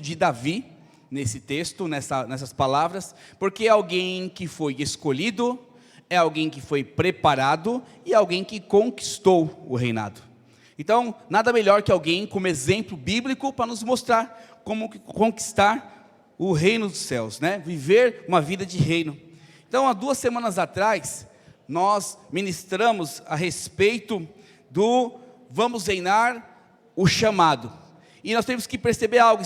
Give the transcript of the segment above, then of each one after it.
de Davi, nesse texto, nessas palavras, porque é alguém que foi escolhido, é alguém que foi preparado e é alguém que conquistou o reinado. Então, nada melhor que alguém como exemplo bíblico para nos mostrar como conquistar o reino dos céus, né? Viver uma vida de reino. Então, há 2 semanas atrás, nós ministramos a respeito do vamos reinar, o chamado. E nós temos que perceber algo,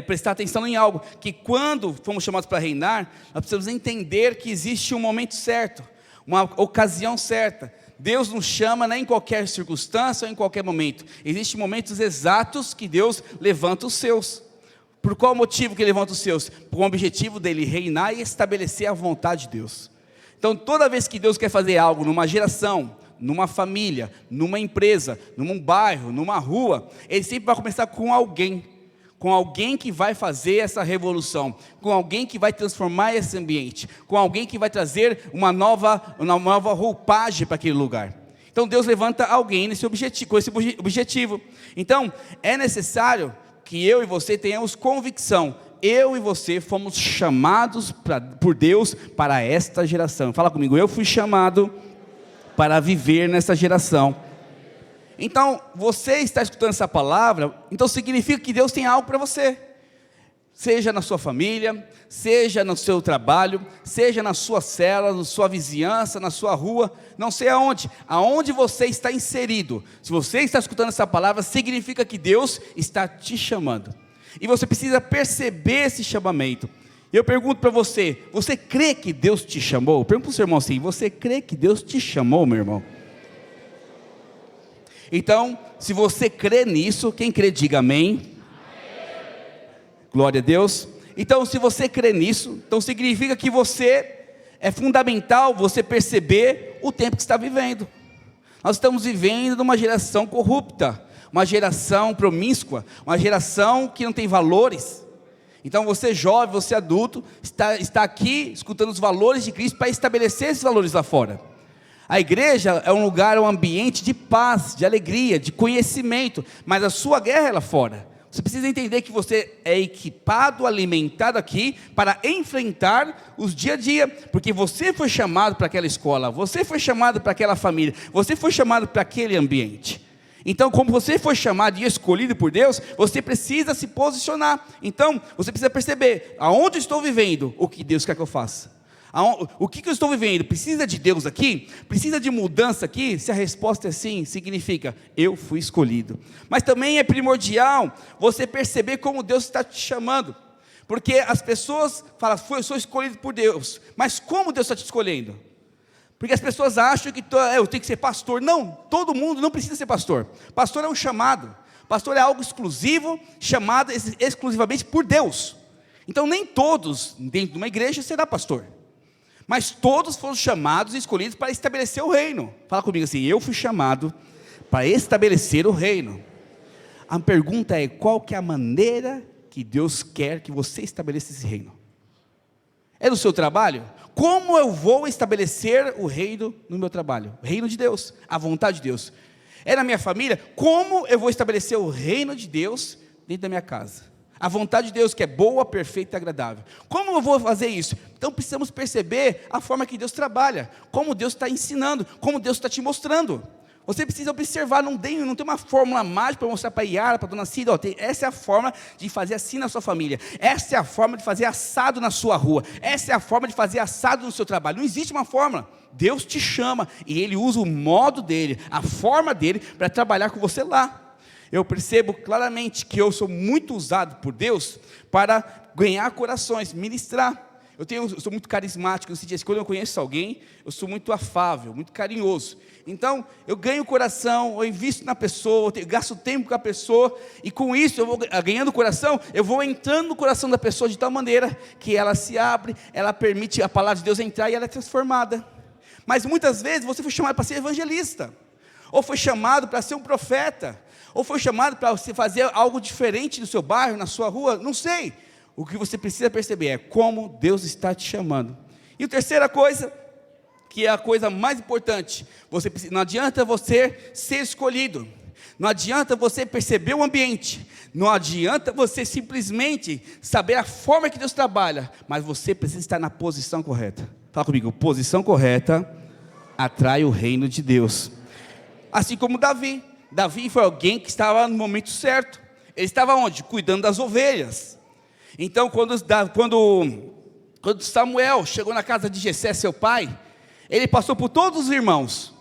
prestar atenção em algo, que quando fomos chamados para reinar, nós precisamos entender que existe um momento certo, uma ocasião certa. Deus nos chama não em qualquer circunstância ou em qualquer momento. Existem momentos exatos que Deus levanta os seus. Por qual motivo que Ele levanta os seus? Com o objetivo dele reinar e estabelecer a vontade de Deus. Então toda vez que Deus quer fazer algo numa geração, numa família, numa empresa, num bairro, numa rua, Ele sempre vai começar com alguém que vai fazer essa revolução, com alguém que vai transformar esse ambiente, com alguém que vai trazer uma nova roupagem para aquele lugar. Então Deus levanta alguém com esse objetivo. Então é necessário que eu e você tenhamos convicção. Eu e você fomos chamados por Deus para esta geração. Fala comigo, eu fui chamado para viver nessa geração. Então, você está escutando essa palavra, então significa que Deus tem algo para você. Seja na sua família, seja no seu trabalho, seja na sua célula, na sua vizinhança, na sua rua, não sei aonde você está inserido. Se você está escutando essa palavra, significa que Deus está te chamando. E você precisa perceber esse chamamento. Eu pergunto para você, você crê que Deus te chamou? Pergunta para o seu irmão assim, você crê que Deus te chamou, meu irmão? Então, se você crê nisso, quem crê diga amém. Glória a Deus. Então, se você crê nisso, então significa que é fundamental você perceber o tempo que está vivendo. Nós estamos vivendo numa geração corrupta, uma geração promíscua, uma geração que não tem valores. Então você jovem, você adulto, está aqui escutando os valores de Cristo para estabelecer esses valores lá fora. A igreja é um lugar, um ambiente de paz, de alegria, de conhecimento, mas a sua guerra é lá fora. Você precisa entender que você é equipado, alimentado aqui para enfrentar os dia a dia, porque você foi chamado para aquela escola, você foi chamado para aquela família, você foi chamado para aquele ambiente. Então, como você foi chamado e escolhido por Deus, você precisa se posicionar. Então, você precisa perceber, aonde eu estou vivendo, o que Deus quer que eu faça. O que eu estou vivendo? Precisa de Deus aqui? Precisa de mudança aqui? Se a resposta é sim, significa, eu fui escolhido. Mas também é primordial você perceber como Deus está te chamando. Porque as pessoas falam, eu sou escolhido por Deus. Mas como Deus está te escolhendo? Porque as pessoas acham que eu tenho que ser pastor. Não, todo mundo não precisa ser pastor. Pastor é um chamado. Pastor é algo exclusivo, chamado exclusivamente por Deus. Então nem todos dentro de uma igreja será pastor. Mas todos foram chamados e escolhidos para estabelecer o reino. Fala comigo assim, eu fui chamado para estabelecer o reino. A pergunta é, qual que é a maneira que Deus quer que você estabeleça esse reino? É no seu trabalho? Como eu vou estabelecer o reino no meu trabalho? O reino de Deus, a vontade de Deus. É na minha família? Como eu vou estabelecer o reino de Deus dentro da minha casa? A vontade de Deus que é boa, perfeita e agradável. Como eu vou fazer isso? Então precisamos perceber a forma que Deus trabalha, como Deus está ensinando, como Deus está te mostrando. Você precisa observar, não tem uma fórmula mágica para mostrar para a Yara, para a dona Cida, essa é a forma de fazer assim na sua família, essa é a forma de fazer assado na sua rua, essa é a forma de fazer assado no seu trabalho. Não existe uma fórmula. Deus te chama e Ele usa o modo dEle, a forma dEle para trabalhar com você lá. Eu percebo claramente que eu sou muito usado por Deus para ganhar corações, ministrar. Eu sou muito carismático, quando eu conheço alguém, eu sou muito afável, muito carinhoso. Então, eu ganho o coração, eu invisto na pessoa, eu gasto tempo com a pessoa, e com isso, eu vou ganhando o coração, eu vou entrando no coração da pessoa de tal maneira que ela se abre, ela permite a palavra de Deus entrar e ela é transformada. Mas muitas vezes você foi chamado para ser evangelista, ou foi chamado para ser um profeta, ou foi chamado para você fazer algo diferente no seu bairro, na sua rua, não sei. O que você precisa perceber é como Deus está te chamando. E a terceira coisa, que é a coisa mais importante, não adianta você ser escolhido. Não adianta você perceber o ambiente. Não adianta você simplesmente saber a forma que Deus trabalha. Mas você precisa estar na posição correta. Fala comigo, posição correta atrai o reino de Deus. Assim como Davi. Davi foi alguém que estava no momento certo. Ele estava onde? Cuidando das ovelhas. Então quando Samuel chegou na casa de Jessé, seu pai, ele passou por todos os irmãos.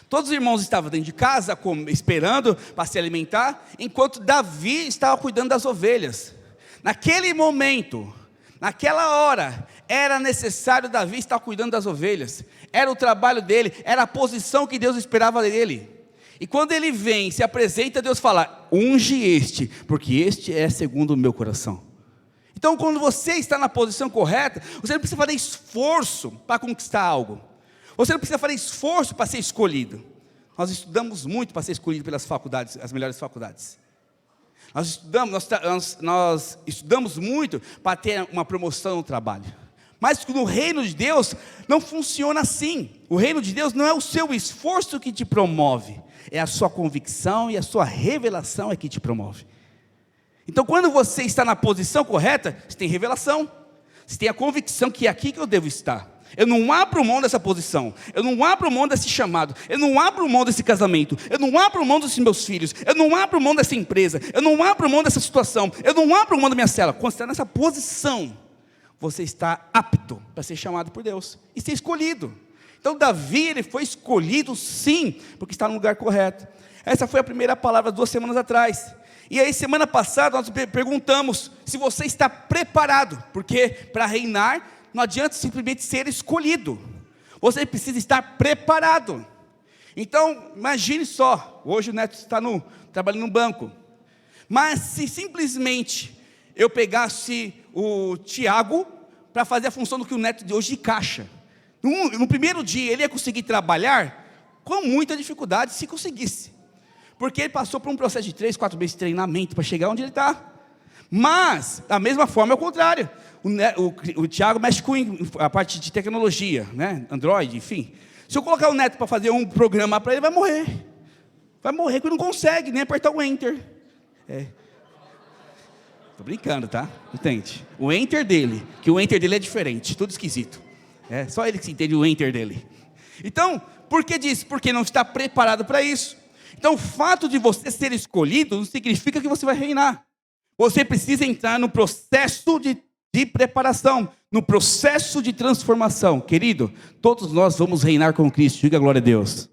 Todos os irmãos estavam dentro de casa, esperando para se alimentar, enquanto Davi estava cuidando das ovelhas. Naquele momento, naquela hora, era necessário Davi estar cuidando das ovelhas. Era o trabalho dele, era a posição que Deus esperava dele. E quando ele vem, se apresenta, Deus fala: unge este, porque este é segundo o meu coração. Então quando você está na posição correta, você não precisa fazer esforço para conquistar algo. Você não precisa fazer esforço para ser escolhido. Nós estudamos muito para ser escolhido pelas faculdades, as melhores faculdades. Nós estudamos muito para ter uma promoção no trabalho. Mas no reino de Deus não funciona assim. O reino de Deus não é o seu esforço que te promove, é a sua convicção e a sua revelação é que te promove. Então quando você está na posição correta, você tem revelação, você tem a convicção que é aqui que eu devo estar. Eu não abro mão dessa posição, eu não abro mão desse chamado, eu não abro mão desse casamento, eu não abro mão dos meus filhos, eu não abro mão dessa empresa, eu não abro mão dessa situação, eu não abro mão da minha célula. Quando você está nessa posição, você está apto para ser chamado por Deus e ser escolhido. Então Davi, ele foi escolhido sim, porque está no lugar correto. Essa foi a primeira palavra 2 semanas atrás. E aí semana passada nós perguntamos se você está preparado, porque para reinar não adianta simplesmente ser escolhido, você precisa estar preparado. Então imagine só, hoje o Neto está trabalhando no banco, mas se simplesmente eu pegasse o Tiago para fazer a função do que o Neto de hoje de caixa, no primeiro dia ele ia conseguir trabalhar com muita dificuldade, se conseguisse, porque ele passou por um processo de 3, 4 meses de treinamento para chegar onde ele está. Mas da mesma forma é o contrário. O Tiago mexe com a parte de tecnologia, né? Android, enfim. Se eu colocar o Neto para fazer um programa para ele, vai morrer. Vai morrer porque não consegue nem apertar o Enter. Tô brincando, tá? Entende? O Enter dele, que o Enter dele é diferente, tudo esquisito. Só ele que entende o Enter dele. Então, por que disso? Porque não está preparado para isso. Então, o fato de você ser escolhido não significa que você vai reinar. Você precisa entrar no processo de preparação, no processo de transformação. Querido, todos nós vamos reinar com Cristo. Diga glória a Deus.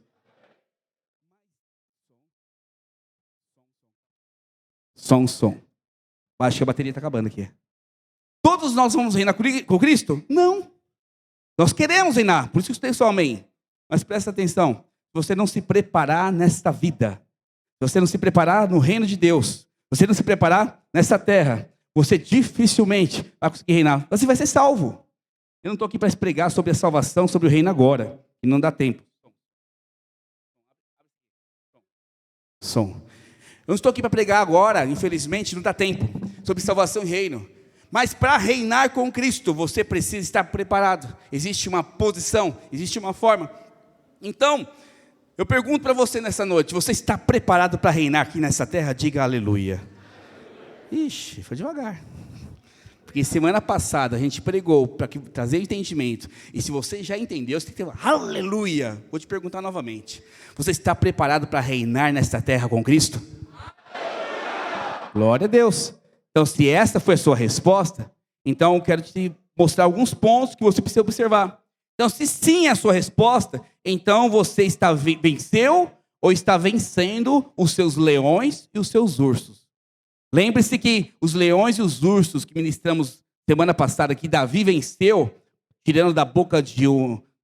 Som. Acho que a bateria está acabando aqui. Todos nós vamos reinar com Cristo? Não. Nós queremos reinar, por isso que eu tenho só amém. Mas presta atenção, se você não se preparar nesta vida, se você não se preparar no reino de Deus, se você não se preparar nessa terra, você dificilmente vai conseguir reinar. Você vai ser salvo. Eu não estou aqui para pregar sobre a salvação, sobre o reino agora, e não dá tempo. Som. Eu não estou aqui para pregar agora, infelizmente, não dá tempo, sobre salvação e reino. Mas para reinar com Cristo, você precisa estar preparado. Existe uma posição, existe uma forma. Então, eu pergunto para você nessa noite, você está preparado para reinar aqui nessa terra? Diga aleluia. Ixi, foi devagar. Porque semana passada a gente pregou para trazer entendimento. E se você já entendeu, você tem que ter aleluia. Vou te perguntar novamente. Você está preparado para reinar nesta terra com Cristo? Glória a Deus. Então, se essa foi a sua resposta, então eu quero te mostrar alguns pontos que você precisa observar. Então, se sim é a sua resposta, então você venceu ou está vencendo os seus leões e os seus ursos. Lembre-se que os leões e os ursos que ministramos semana passada, que Davi venceu, tirando da boca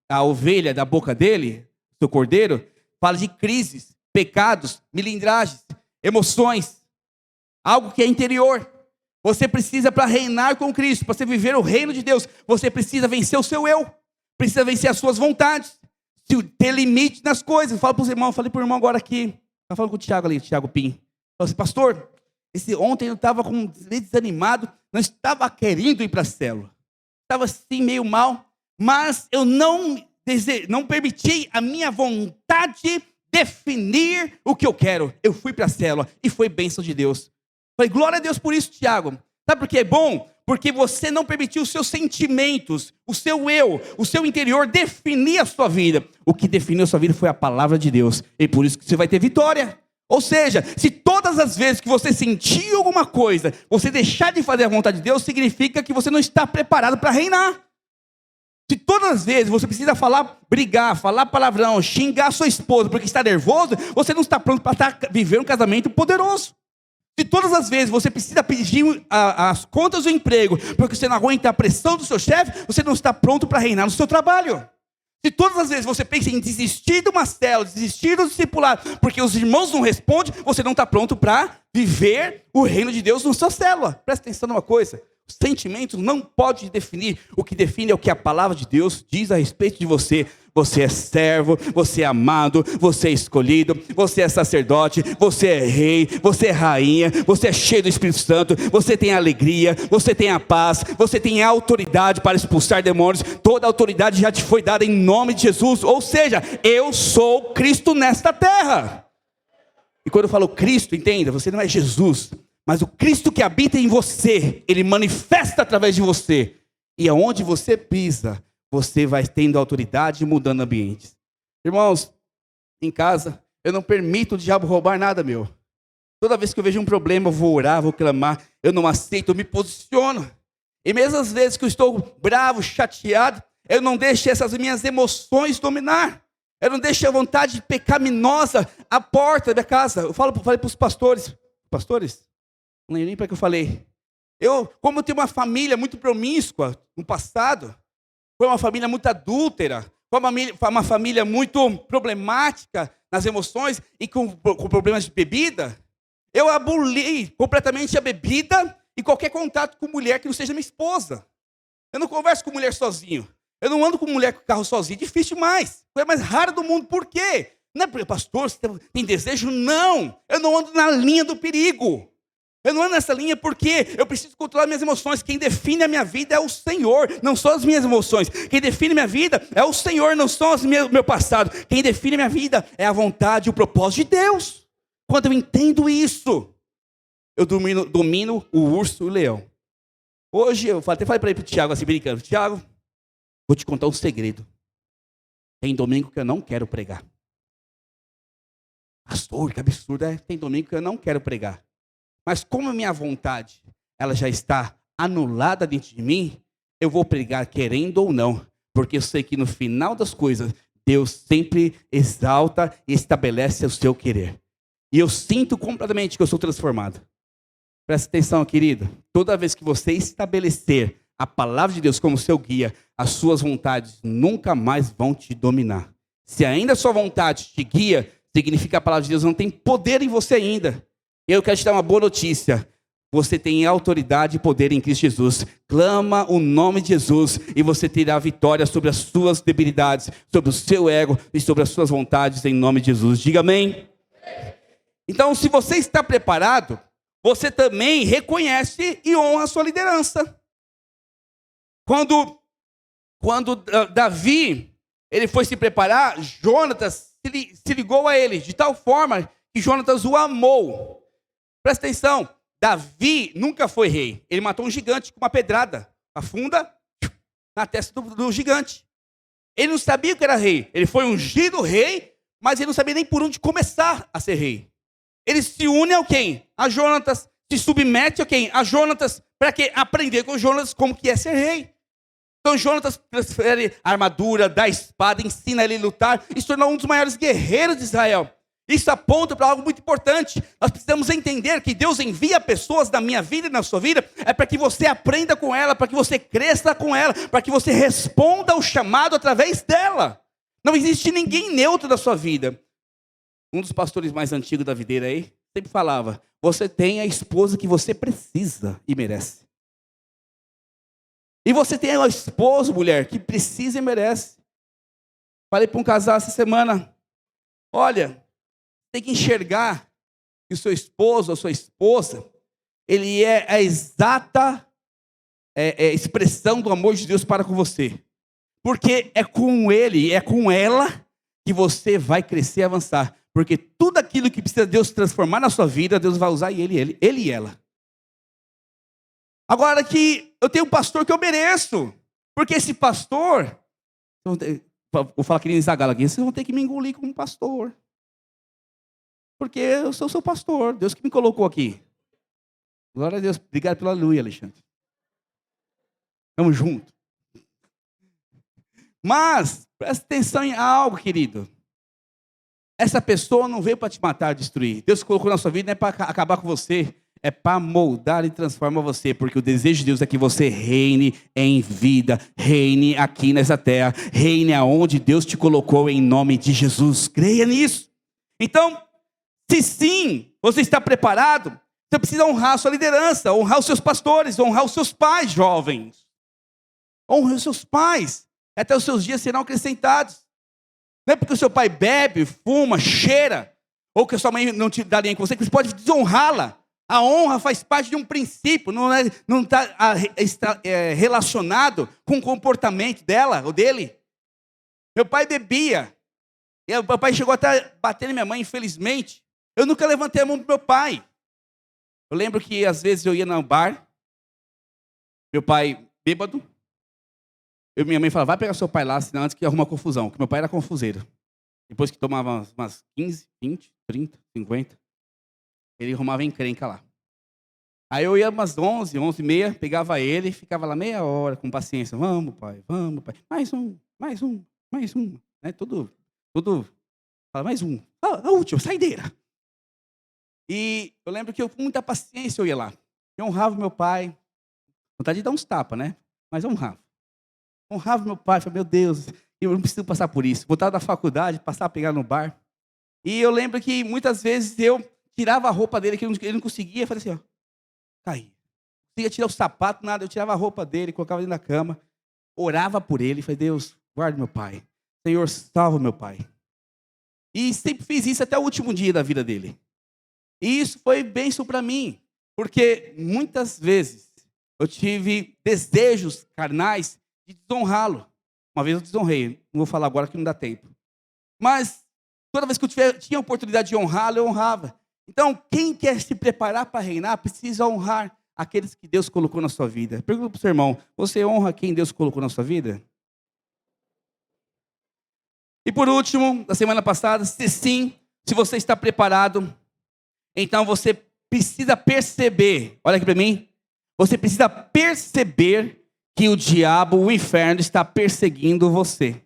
a ovelha da boca dele, seu cordeiro, fala de crises, pecados, milindragens, emoções, algo que é interior. Você precisa, para reinar com Cristo, para você viver o reino de Deus, você precisa vencer o seu eu, precisa vencer as suas vontades, ter limite nas coisas. Fala para os irmãos, falei para o irmão agora aqui, estava falando com o Tiago ali, o Tiago Pim. Falei assim, pastor, ontem eu estava meio desanimado, não estava querendo ir para a célula, estava assim meio mal, mas eu não permiti a minha vontade definir o que eu quero. Eu fui para a célula e foi bênção de Deus. Falei, glória a Deus por isso, Tiago. Sabe por que é bom? Porque você não permitiu os seus sentimentos, o seu eu, o seu interior definir a sua vida. O que definiu a sua vida foi a palavra de Deus. E por isso que você vai ter vitória. Ou seja, se todas as vezes que você sentir alguma coisa, você deixar de fazer a vontade de Deus, significa que você não está preparado para reinar. Se todas as vezes você precisa falar, brigar, falar palavrão, xingar a sua esposa porque está nervoso, você não está pronto para viver um casamento poderoso. Se todas as vezes você precisa pedir as contas do emprego porque você não aguenta a pressão do seu chefe, você não está pronto para reinar no seu trabalho. Se todas as vezes você pensa em desistir de uma célula, desistir do discipulado, porque os irmãos não respondem, você não está pronto para viver o reino de Deus na sua célula. Presta atenção numa coisa. Os sentimentos não podem definir. O que define é o que a palavra de Deus diz a respeito de você. Você é servo, você é amado, você é escolhido, você é sacerdote, você é rei, você é rainha, você é cheio do Espírito Santo, você tem alegria, você tem a paz, você tem a autoridade para expulsar demônios. Toda a autoridade já te foi dada em nome de Jesus. Ou seja, eu sou Cristo nesta terra. E quando eu falo Cristo, entenda, você não é Jesus, mas o Cristo que habita em você, Ele manifesta através de você. E aonde você pisa, você vai tendo autoridade e mudando ambientes. Irmãos, em casa, eu não permito o diabo roubar nada meu. Toda vez que eu vejo um problema, eu vou orar, vou clamar. Eu não aceito, eu me posiciono. E mesmo às vezes que eu estou bravo, chateado, eu não deixo essas minhas emoções dominar. Eu não deixo a vontade pecaminosa à porta da minha casa. Eu falei para os pastores. Pastores? Não lembro nem para que eu falei. Como eu tenho uma família muito promíscua no passado, foi uma família muito adúltera, foi uma família muito problemática nas emoções e com problemas de bebida, eu aboli completamente a bebida e qualquer contato com mulher que não seja minha esposa. Eu não converso com mulher sozinho. Eu não ando com mulher com carro sozinho. Difícil mais. Foi a mais rara do mundo. Por quê? Não é porque, pastor, você tem desejo? Não. Eu não ando na linha do perigo. Eu não ando nessa linha porque eu preciso controlar minhas emoções. Quem define a minha vida é o Senhor, não são as minhas emoções. Quem define minha vida é o Senhor, não são o meu passado. Quem define minha vida é a vontade e o propósito de Deus. Quando eu entendo isso, eu domino o urso e o leão. Hoje, eu até falei para ele, para o Tiago, assim, brincando. Tiago, vou te contar um segredo. Tem domingo que eu não quero pregar. Pastor, que absurdo, tem domingo que eu não quero pregar. Mas como a minha vontade, ela já está anulada dentro de mim, eu vou pregar querendo ou não. Porque eu sei que no final das coisas, Deus sempre exalta e estabelece o seu querer. E eu sinto completamente que eu sou transformado. Presta atenção, querido. Toda vez que você estabelecer a palavra de Deus como seu guia, as suas vontades nunca mais vão te dominar. Se ainda a sua vontade te guia, significa que a palavra de Deus não tem poder em você ainda. Eu quero te dar uma boa notícia. Você tem autoridade e poder em Cristo Jesus. Clama o nome de Jesus e você terá vitória sobre as suas debilidades, sobre o seu ego e sobre as suas vontades em nome de Jesus. Diga amém. Então, se você está preparado, você também reconhece e honra a sua liderança. Quando Davi ele foi se preparar, Jonatas se ligou a ele de tal forma que Jonatas o amou. Presta atenção, Davi nunca foi rei. Ele matou um gigante com uma pedrada, afunda na testa do gigante. Ele não sabia o que era rei. Ele foi ungido rei, mas ele não sabia nem por onde começar a ser rei. Ele se une a quem? A Jonatas. Se submete a quem? A Jonatas. Para quê? Aprender com Jonatas como que é ser rei. Então Jonatas transfere a armadura, dá a espada, ensina ele a lutar e se tornou um dos maiores guerreiros de Israel. Isso aponta para algo muito importante. Nós precisamos entender que Deus envia pessoas na minha vida e na sua vida, é para que você aprenda com ela, para que você cresça com ela, para que você responda ao chamado através dela. Não existe ninguém neutro na sua vida. Um dos pastores mais antigos da videira aí, sempre falava, você tem a esposa que você precisa e merece. E você tem uma esposa, mulher, que precisa e merece. Falei para um casal essa semana, olha, tem que enxergar que o seu esposo ou sua esposa, ele é a exata expressão do amor de Deus para com você. Porque é com ele, é com ela que você vai crescer e avançar. Porque tudo aquilo que precisa Deus transformar na sua vida, Deus vai usar ele e ela. Agora que eu tenho um pastor que eu mereço. Porque esse pastor, vou falar que nem Zagalo aqui, vocês vão ter que me engolir como pastor. Porque eu sou seu pastor, Deus que me colocou aqui. Glória a Deus, obrigado pela aleluia, Alexandre. Vamos junto. Mas, presta atenção em algo, querido. Essa pessoa não veio para te matar, destruir. Deus colocou na sua vida não é para acabar com você, é para moldar e transformar você, porque o desejo de Deus é que você reine em vida, reine aqui nessa terra, reine aonde Deus te colocou em nome de Jesus. Creia nisso. Então, se sim, você está preparado, você precisa honrar a sua liderança, honrar os seus pastores, honrar os seus pais jovens. Honre os seus pais, até os seus dias serão acrescentados. Não é porque o seu pai bebe, fuma, cheira, ou que a sua mãe não te dá linha com você, que você pode desonrá-la. A honra faz parte de um princípio, não está relacionado com o comportamento dela ou dele. Meu pai bebia, e o meu pai chegou até a bater na minha mãe, infelizmente. Eu nunca levantei a mão para meu pai. Eu lembro que às vezes eu ia no bar, meu pai bêbado, minha mãe falava, vai pegar seu pai lá, senão antes que arruma confusão, porque meu pai era confuseiro. Depois que tomava umas 15, 20, 30, 50, ele arrumava encrenca lá. Aí eu ia umas 11, 11h30, pegava ele, ficava lá meia hora com paciência. Vamos, pai, mais um. Né? Tudo, fala, mais um. A última, saideira. E eu lembro que eu com muita paciência eu ia lá. Eu honrava meu pai. Vontade de dar uns tapas, né? Mas eu honrava. Honrava meu pai. Falei, meu Deus, eu não preciso passar por isso. Voltava da faculdade, passar a pegar no bar. E eu lembro que muitas vezes eu tirava a roupa dele, que ele não conseguia. Falei assim, ó. Caí. Não conseguia tirar o sapato, nada. Eu tirava a roupa dele, colocava dentro da cama. Orava por ele. Falei, Deus, guarde meu pai. Senhor, salva meu pai. E sempre fiz isso até o último dia da vida dele. E isso foi bênção para mim, porque muitas vezes eu tive desejos carnais de desonrá-lo. Uma vez eu desonrei, não vou falar agora que não dá tempo. Mas toda vez que eu tinha a oportunidade de honrá-lo, eu honrava. Então, quem quer se preparar para reinar, precisa honrar aqueles que Deus colocou na sua vida. Pergunta para o seu irmão, você honra quem Deus colocou na sua vida? E por último, da semana passada, se você está preparado, então você precisa perceber, olha aqui para mim, você precisa perceber que o diabo, o inferno, está perseguindo você.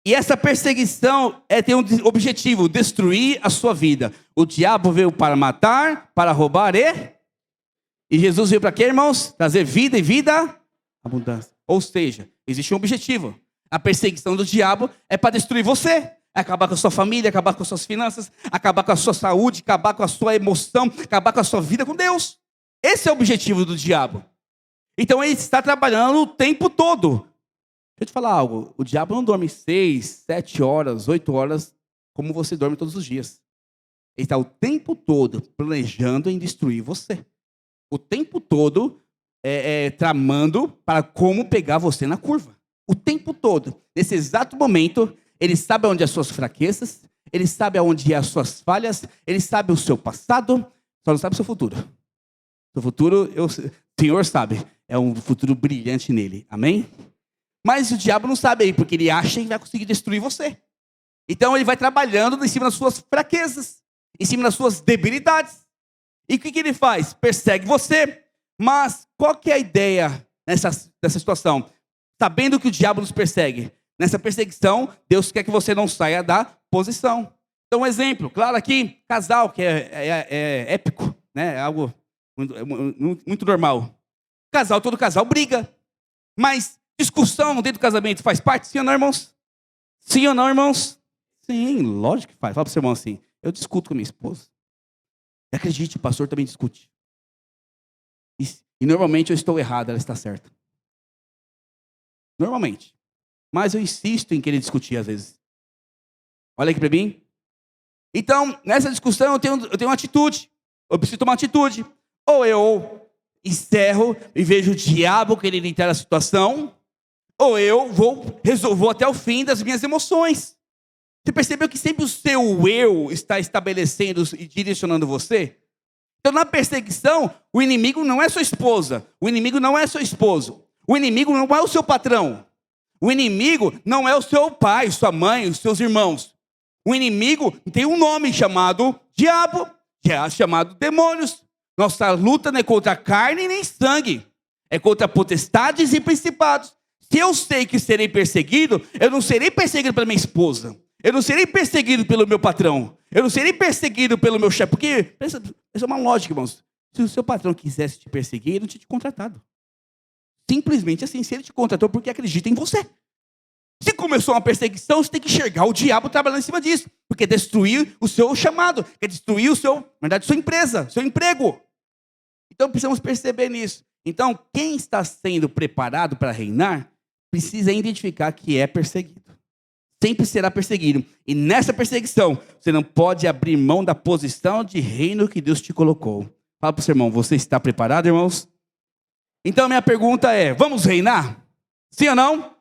E essa perseguição tem um objetivo, destruir a sua vida. O diabo veio para matar, para roubar e Jesus veio para quê, irmãos? Trazer vida e vida abundância. Ou seja, existe um objetivo. A perseguição do diabo é para destruir você. Acabar com a sua família, acabar com as suas finanças, acabar com a sua saúde, acabar com a sua emoção, acabar com a sua vida com Deus. Esse é o objetivo do diabo. Então ele está trabalhando o tempo todo. Deixa eu te falar algo. O diabo não dorme 6, 7 horas, 8 horas, como você dorme todos os dias. Ele está o tempo todo planejando em destruir você. O tempo todo tramando para como pegar você na curva. O tempo todo. Nesse exato momento, ele sabe onde as suas fraquezas, ele sabe onde as suas falhas, ele sabe o seu passado, só não sabe o seu futuro. O futuro, o Senhor sabe, é um futuro brilhante nele. Amém? Mas o diabo não sabe aí, porque ele acha que vai conseguir destruir você. Então ele vai trabalhando em cima das suas fraquezas, em cima das suas debilidades. E o que ele faz? Persegue você. Mas qual que é a ideia nessa situação? Sabendo que o diabo nos persegue. Nessa perseguição, Deus quer que você não saia da posição. Então, um exemplo, claro aqui, casal, que é épico, né? É algo muito normal. Todo casal briga. Mas discussão dentro do casamento faz parte? Sim ou não, irmãos? Sim ou não, irmãos? Sim, lógico que faz. Fala para o seu irmão assim, eu discuto com a minha esposa. E acredite, o pastor também discute. E normalmente eu estou errado, ela está certa. Normalmente. Mas eu insisto em querer discutir às vezes. Olha aqui para mim. Então, nessa discussão eu tenho uma atitude. Eu preciso tomar uma atitude. Ou eu encerro e vejo o diabo querendo entrar na situação, ou eu vou até o fim das minhas emoções. Você percebeu que sempre o seu eu está estabelecendo e direcionando você? Então, na perseguição, o inimigo não é sua esposa, o inimigo não é seu esposo, o inimigo não é o seu patrão, o inimigo não é o seu pai, sua mãe, os seus irmãos. O inimigo tem um nome chamado diabo, chamado demônios. Nossa luta não é contra carne nem sangue, é contra potestades e principados. Se eu sei que serei perseguido, eu não serei perseguido pela minha esposa, eu não serei perseguido pelo meu patrão, eu não serei perseguido pelo meu chefe, porque, essa é uma lógica, irmãos. Se o seu patrão quisesse te perseguir, ele não tinha te contratado. Simplesmente assim, se ele te contratou porque acredita em você. Se começou uma perseguição, você tem que enxergar o diabo trabalhando em cima disso, porque destruir o seu chamado, quer destruir na verdade, sua empresa, seu emprego. Então precisamos perceber nisso. Então, quem está sendo preparado para reinar, precisa identificar que é perseguido. Sempre será perseguido. E nessa perseguição, você não pode abrir mão da posição de reino que Deus te colocou. Fala para o seu irmão, você está preparado, irmãos? Então, minha pergunta é, vamos reinar? Sim ou não?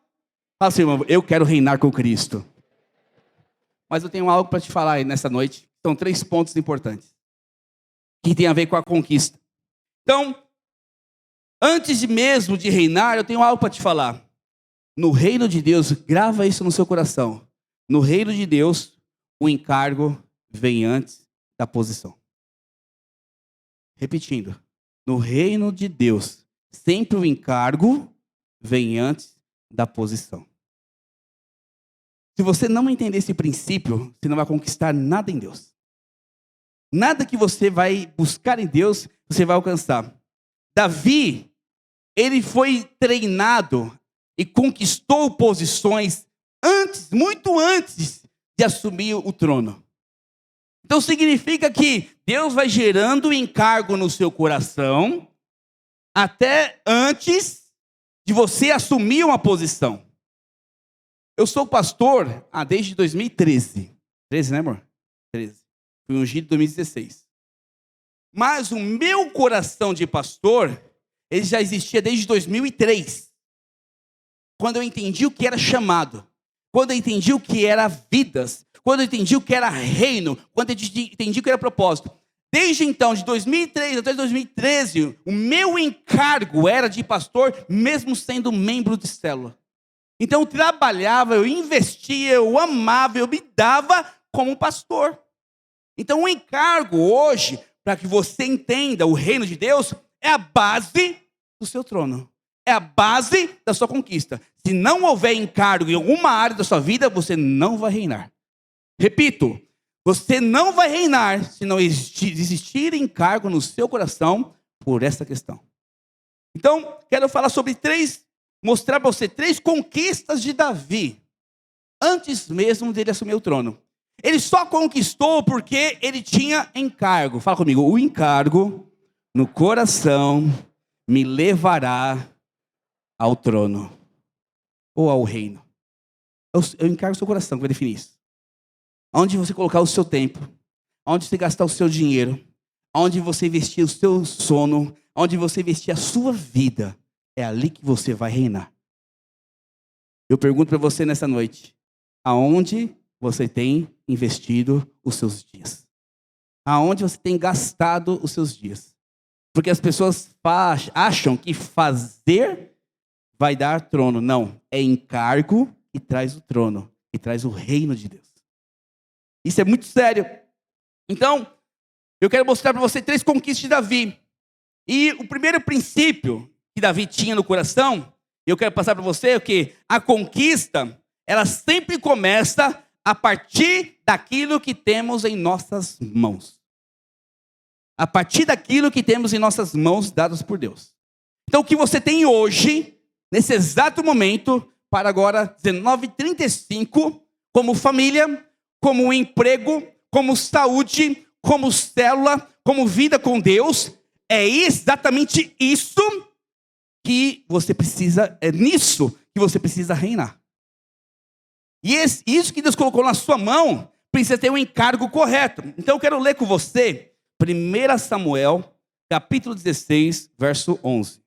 Fala assim, irmão, eu quero reinar com Cristo. Mas eu tenho algo para te falar aí nessa noite. São 3 pontos importantes, que tem a ver com a conquista. Então, antes mesmo de reinar, eu tenho algo para te falar. No reino de Deus, grava isso no seu coração. No reino de Deus, o encargo vem antes da posição. Repetindo, no reino de Deus, sempre o encargo vem antes da posição. Se você não entender esse princípio, você não vai conquistar nada em Deus. Nada que você vai buscar em Deus, você vai alcançar. Davi, ele foi treinado e conquistou posições muito antes de assumir o trono. Então significa que Deus vai gerando encargo no seu coração até antes de você assumir uma posição. Eu sou pastor desde 2013. 13, né, amor? 13. Fui ungido em 2016. Mas o meu coração de pastor, ele já existia desde 2003. Quando eu entendi o que era chamado, quando eu entendi o que era vidas, quando eu entendi o que era reino, quando eu entendi o que era propósito. Desde então, de 2003 até 2013, o meu encargo era de pastor, mesmo sendo membro de célula. Então eu trabalhava, eu investia, eu amava, eu me dava como pastor. Então o encargo hoje, para que você entenda o reino de Deus, é a base do seu trono. É a base da sua conquista. Se não houver encargo em alguma área da sua vida, você não vai reinar. Repito, você não vai reinar se não existir encargo no seu coração por essa questão. Então, quero falar sobre mostrar para você 3 conquistas de Davi, antes mesmo dele assumir o trono. Ele só conquistou porque ele tinha encargo. Fala comigo, o encargo no coração me levará ao trono, ou ao reino. Eu encargo o seu coração, que vai definir isso. Onde você colocar o seu tempo, onde você gastar o seu dinheiro, onde você investir o seu sono, onde você investir a sua vida, é ali que você vai reinar. Eu pergunto para você nessa noite, aonde você tem investido os seus dias? Aonde você tem gastado os seus dias? Porque as pessoas acham que fazer vai dar trono. Não, é encargo que traz o trono, que traz o reino de Deus. Isso é muito sério. Então, eu quero mostrar para você 3 conquistas de Davi. E o primeiro princípio que Davi tinha no coração, eu quero passar para você que a conquista, ela sempre começa a partir daquilo que temos em nossas mãos. A partir daquilo que temos em nossas mãos dadas por Deus. Então, o que você tem hoje, nesse exato momento, para agora 19h35, como família, como emprego, como saúde, como célula, como vida com Deus, é exatamente isso que você precisa, é nisso que você precisa reinar. E isso que Deus colocou na sua mão, precisa ter um encargo correto. Então eu quero ler com você 1 Samuel, capítulo 16, verso 11.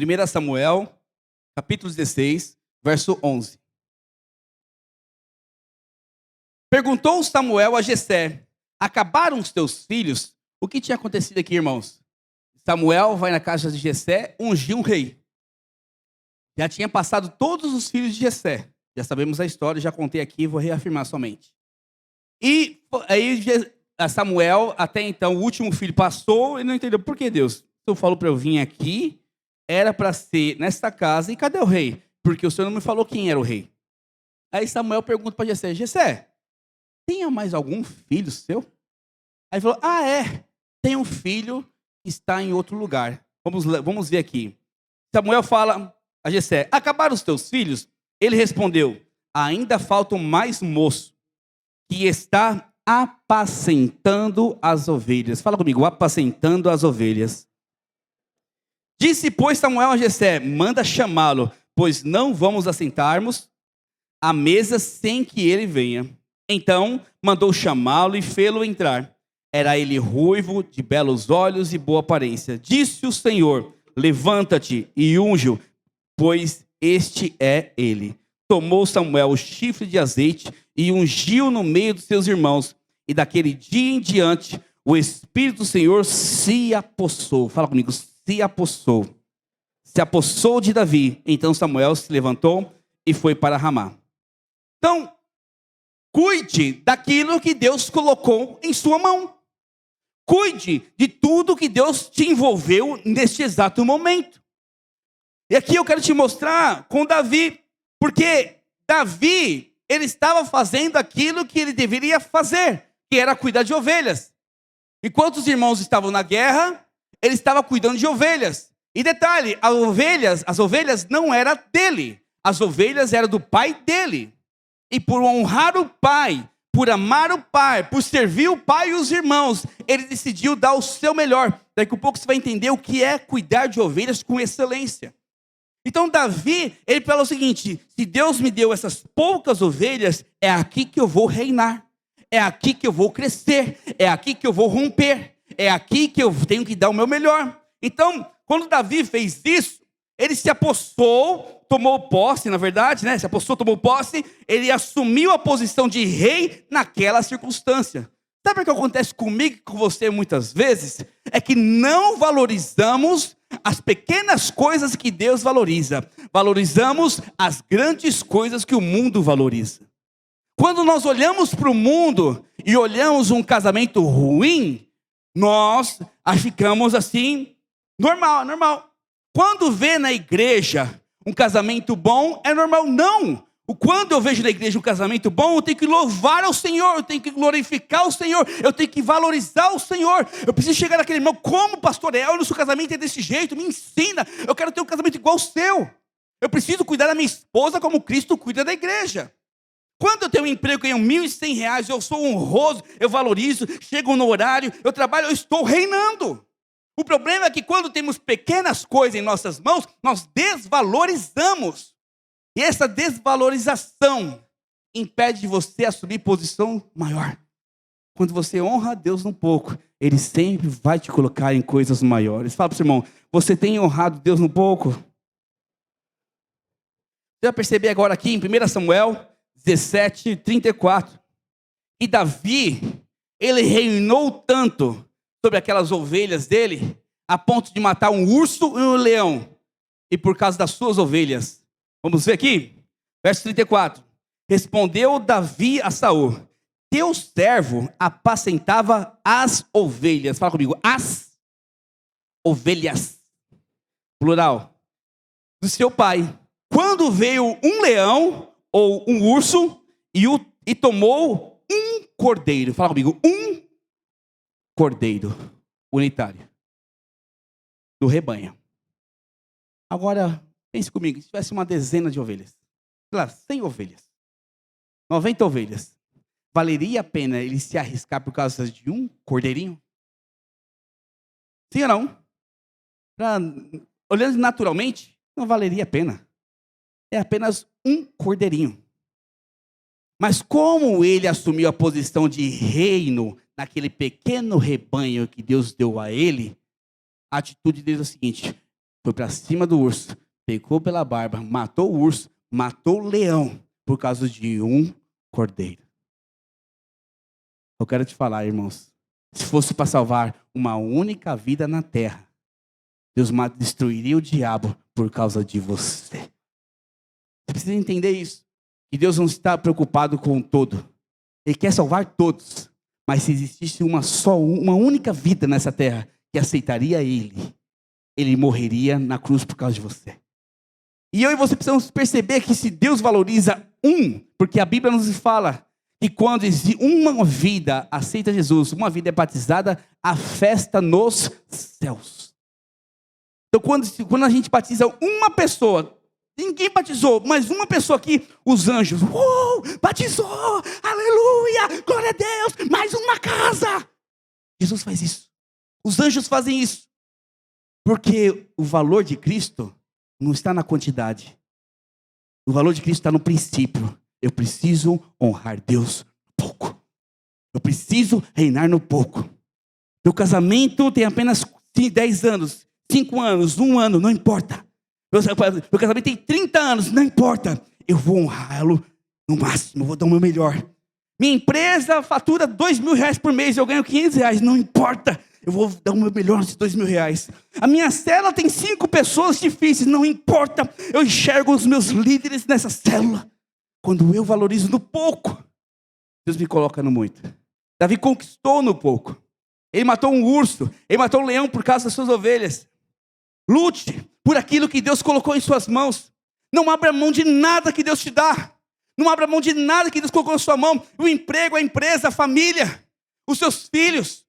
1 Samuel, capítulo 16, verso 11. Perguntou Samuel a Jessé: acabaram os teus filhos? O que tinha acontecido aqui, irmãos? Samuel vai na casa de Jessé, ungiu um rei. Já tinha passado todos os filhos de Jessé. Já sabemos a história, já contei aqui, vou reafirmar somente. E aí Samuel, até então, o último filho passou e não entendeu. Por que Deus? O Senhor falou para eu vir aqui, era para ser nesta casa, e cadê o rei? Porque o Senhor não me falou quem era o rei. Aí Samuel pergunta para Jessé: Jessé, tinha mais algum filho seu? Aí ele falou: tem um filho que está em outro lugar. Vamos ver aqui. Samuel fala a Jessé: acabaram os teus filhos? Ele respondeu: ainda falta mais moço, que está apacentando as ovelhas. Fala comigo: apacentando as ovelhas. Disse, pois, Samuel a Jessé: manda chamá-lo, pois não vamos assentarmos à mesa sem que ele venha. Então mandou chamá-lo e fê-lo entrar. Era ele ruivo, de belos olhos e boa aparência. Disse o Senhor: levanta-te e unge-o, pois este é ele. Tomou Samuel o chifre de azeite e ungiu no meio dos seus irmãos. E daquele dia em diante, o Espírito do Senhor se apossou. Fala comigo: se apossou. Se apossou de Davi. Então Samuel se levantou e foi para Ramá. Então, cuide daquilo que Deus colocou em sua mão. Cuide de tudo que Deus te envolveu neste exato momento. E aqui eu quero te mostrar com Davi, porque Davi, ele estava fazendo aquilo que ele deveria fazer, que era cuidar de ovelhas. Enquanto os irmãos estavam na guerra, ele estava cuidando de ovelhas. E detalhe, as ovelhas não eram dele, as ovelhas eram do pai dele. E por honrar o pai, por amar o pai, por servir o pai e os irmãos, ele decidiu dar o seu melhor. Daqui a pouco você vai entender o que é cuidar de ovelhas com excelência. Então Davi, ele falou o seguinte: se Deus me deu essas poucas ovelhas, é aqui que eu vou reinar, é aqui que eu vou crescer, é aqui que eu vou romper, é aqui que eu tenho que dar o meu melhor. Então, quando Davi fez isso, ele se apossou, tomou posse, na verdade, se apossou, tomou posse, ele assumiu a posição de rei naquela circunstância. Sabe o que acontece comigo e com você muitas vezes? É que não valorizamos as pequenas coisas que Deus valoriza. Valorizamos as grandes coisas que o mundo valoriza. Quando nós olhamos para o mundo e olhamos um casamento ruim, nós ficamos assim, normal. Quando vê na igreja um casamento bom, é normal. Não. Quando eu vejo na igreja um casamento bom, eu tenho que louvar ao Senhor, eu tenho que glorificar o Senhor, eu tenho que valorizar o Senhor. Eu preciso chegar naquele irmão: como pastor El, o seu casamento é desse jeito, me ensina. Eu quero ter um casamento igual ao seu. Eu preciso cuidar da minha esposa como Cristo cuida da igreja. Quando eu tenho um emprego, ganho R$1.100, eu sou honroso, eu valorizo, chego no horário, eu trabalho, eu estou reinando. O problema é que quando temos pequenas coisas em nossas mãos, nós desvalorizamos. E essa desvalorização impede de você assumir posição maior. Quando você honra a Deus um pouco, Ele sempre vai te colocar em coisas maiores. Fala para o seu irmão: você tem honrado Deus um pouco? Você vai perceber agora aqui em 1 Samuel 17, 34. E Davi, ele reinou tanto sobre aquelas ovelhas dele, a ponto de matar um urso e um leão. E por causa das suas ovelhas. Vamos ver aqui, verso 34. Respondeu Davi a Saul: teu servo apacentava as ovelhas. Fala comigo: as ovelhas, plural, do seu pai. Quando veio um leão ou um urso e tomou um cordeiro. Fala comigo: um cordeiro unitário do rebanho. Agora, pense comigo: se tivesse uma dezena de ovelhas, sei lá, 100 ovelhas, 90 ovelhas, valeria a pena ele se arriscar por causa de um cordeirinho? Sim ou não? Olhando naturalmente, não valeria a pena. É apenas um cordeirinho. Mas como ele assumiu a posição de reino naquele pequeno rebanho que Deus deu a ele, a atitude dele é a seguinte: foi para cima do urso, pegou pela barba, matou o urso, matou o leão, por causa de um cordeiro. Eu quero te falar, irmãos, se fosse para salvar uma única vida na terra, Deus destruiria o diabo por causa de você. Você precisa entender isso, que Deus não está preocupado com o todo. Ele quer salvar todos, mas se existisse uma única vida nessa terra que aceitaria ele morreria na cruz por causa de você. E eu e você precisamos perceber que se Deus valoriza porque a Bíblia nos fala que quando uma vida aceita Jesus, uma vida é batizada, há festa nos céus. Então quando a gente batiza uma pessoa, ninguém batizou, mas uma pessoa aqui, os anjos, batizou, aleluia, glória a Deus, mais uma casa. Jesus faz isso. Os anjos fazem isso. Porque o valor de Cristo não está na quantidade. O valor de Cristo está no princípio. Eu preciso honrar Deus no pouco. Eu preciso reinar no pouco. Meu casamento tem apenas 10 anos, 5 anos, 1 ano, não importa. Meu casamento tem 30 anos, não importa. Eu vou honrá-lo no máximo, eu vou dar o meu melhor. Minha empresa fatura R$2.000 por mês, eu ganho R$500, não importa. Eu vou dar o meu melhor nesses R$2.000. A minha célula tem 5 pessoas difíceis, não importa. Eu enxergo os meus líderes nessa célula. Quando eu valorizo no pouco, Deus me coloca no muito. Davi conquistou no pouco. Ele matou um urso, ele matou um leão por causa das suas ovelhas. Lute por aquilo que Deus colocou em suas mãos. Não abra mão de nada que Deus te dá. Não abra mão de nada que Deus colocou na sua mão. O emprego, a empresa, a família, os seus filhos.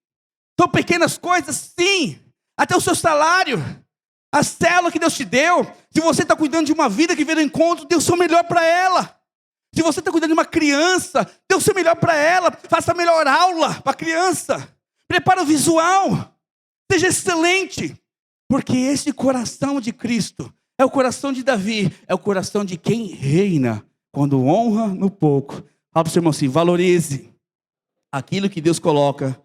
São pequenas coisas, sim. Até o seu salário. A célula que Deus te deu. Se você está cuidando de uma vida que veio ao encontro, dê o seu melhor para ela. Se você está cuidando de uma criança, dê o seu melhor para ela. Faça a melhor aula para a criança. Prepara o visual. Seja excelente. Porque esse coração de Cristo é o coração de Davi. É o coração de quem reina. Quando honra no pouco. Fala para o seu irmão assim, valorize aquilo que Deus coloca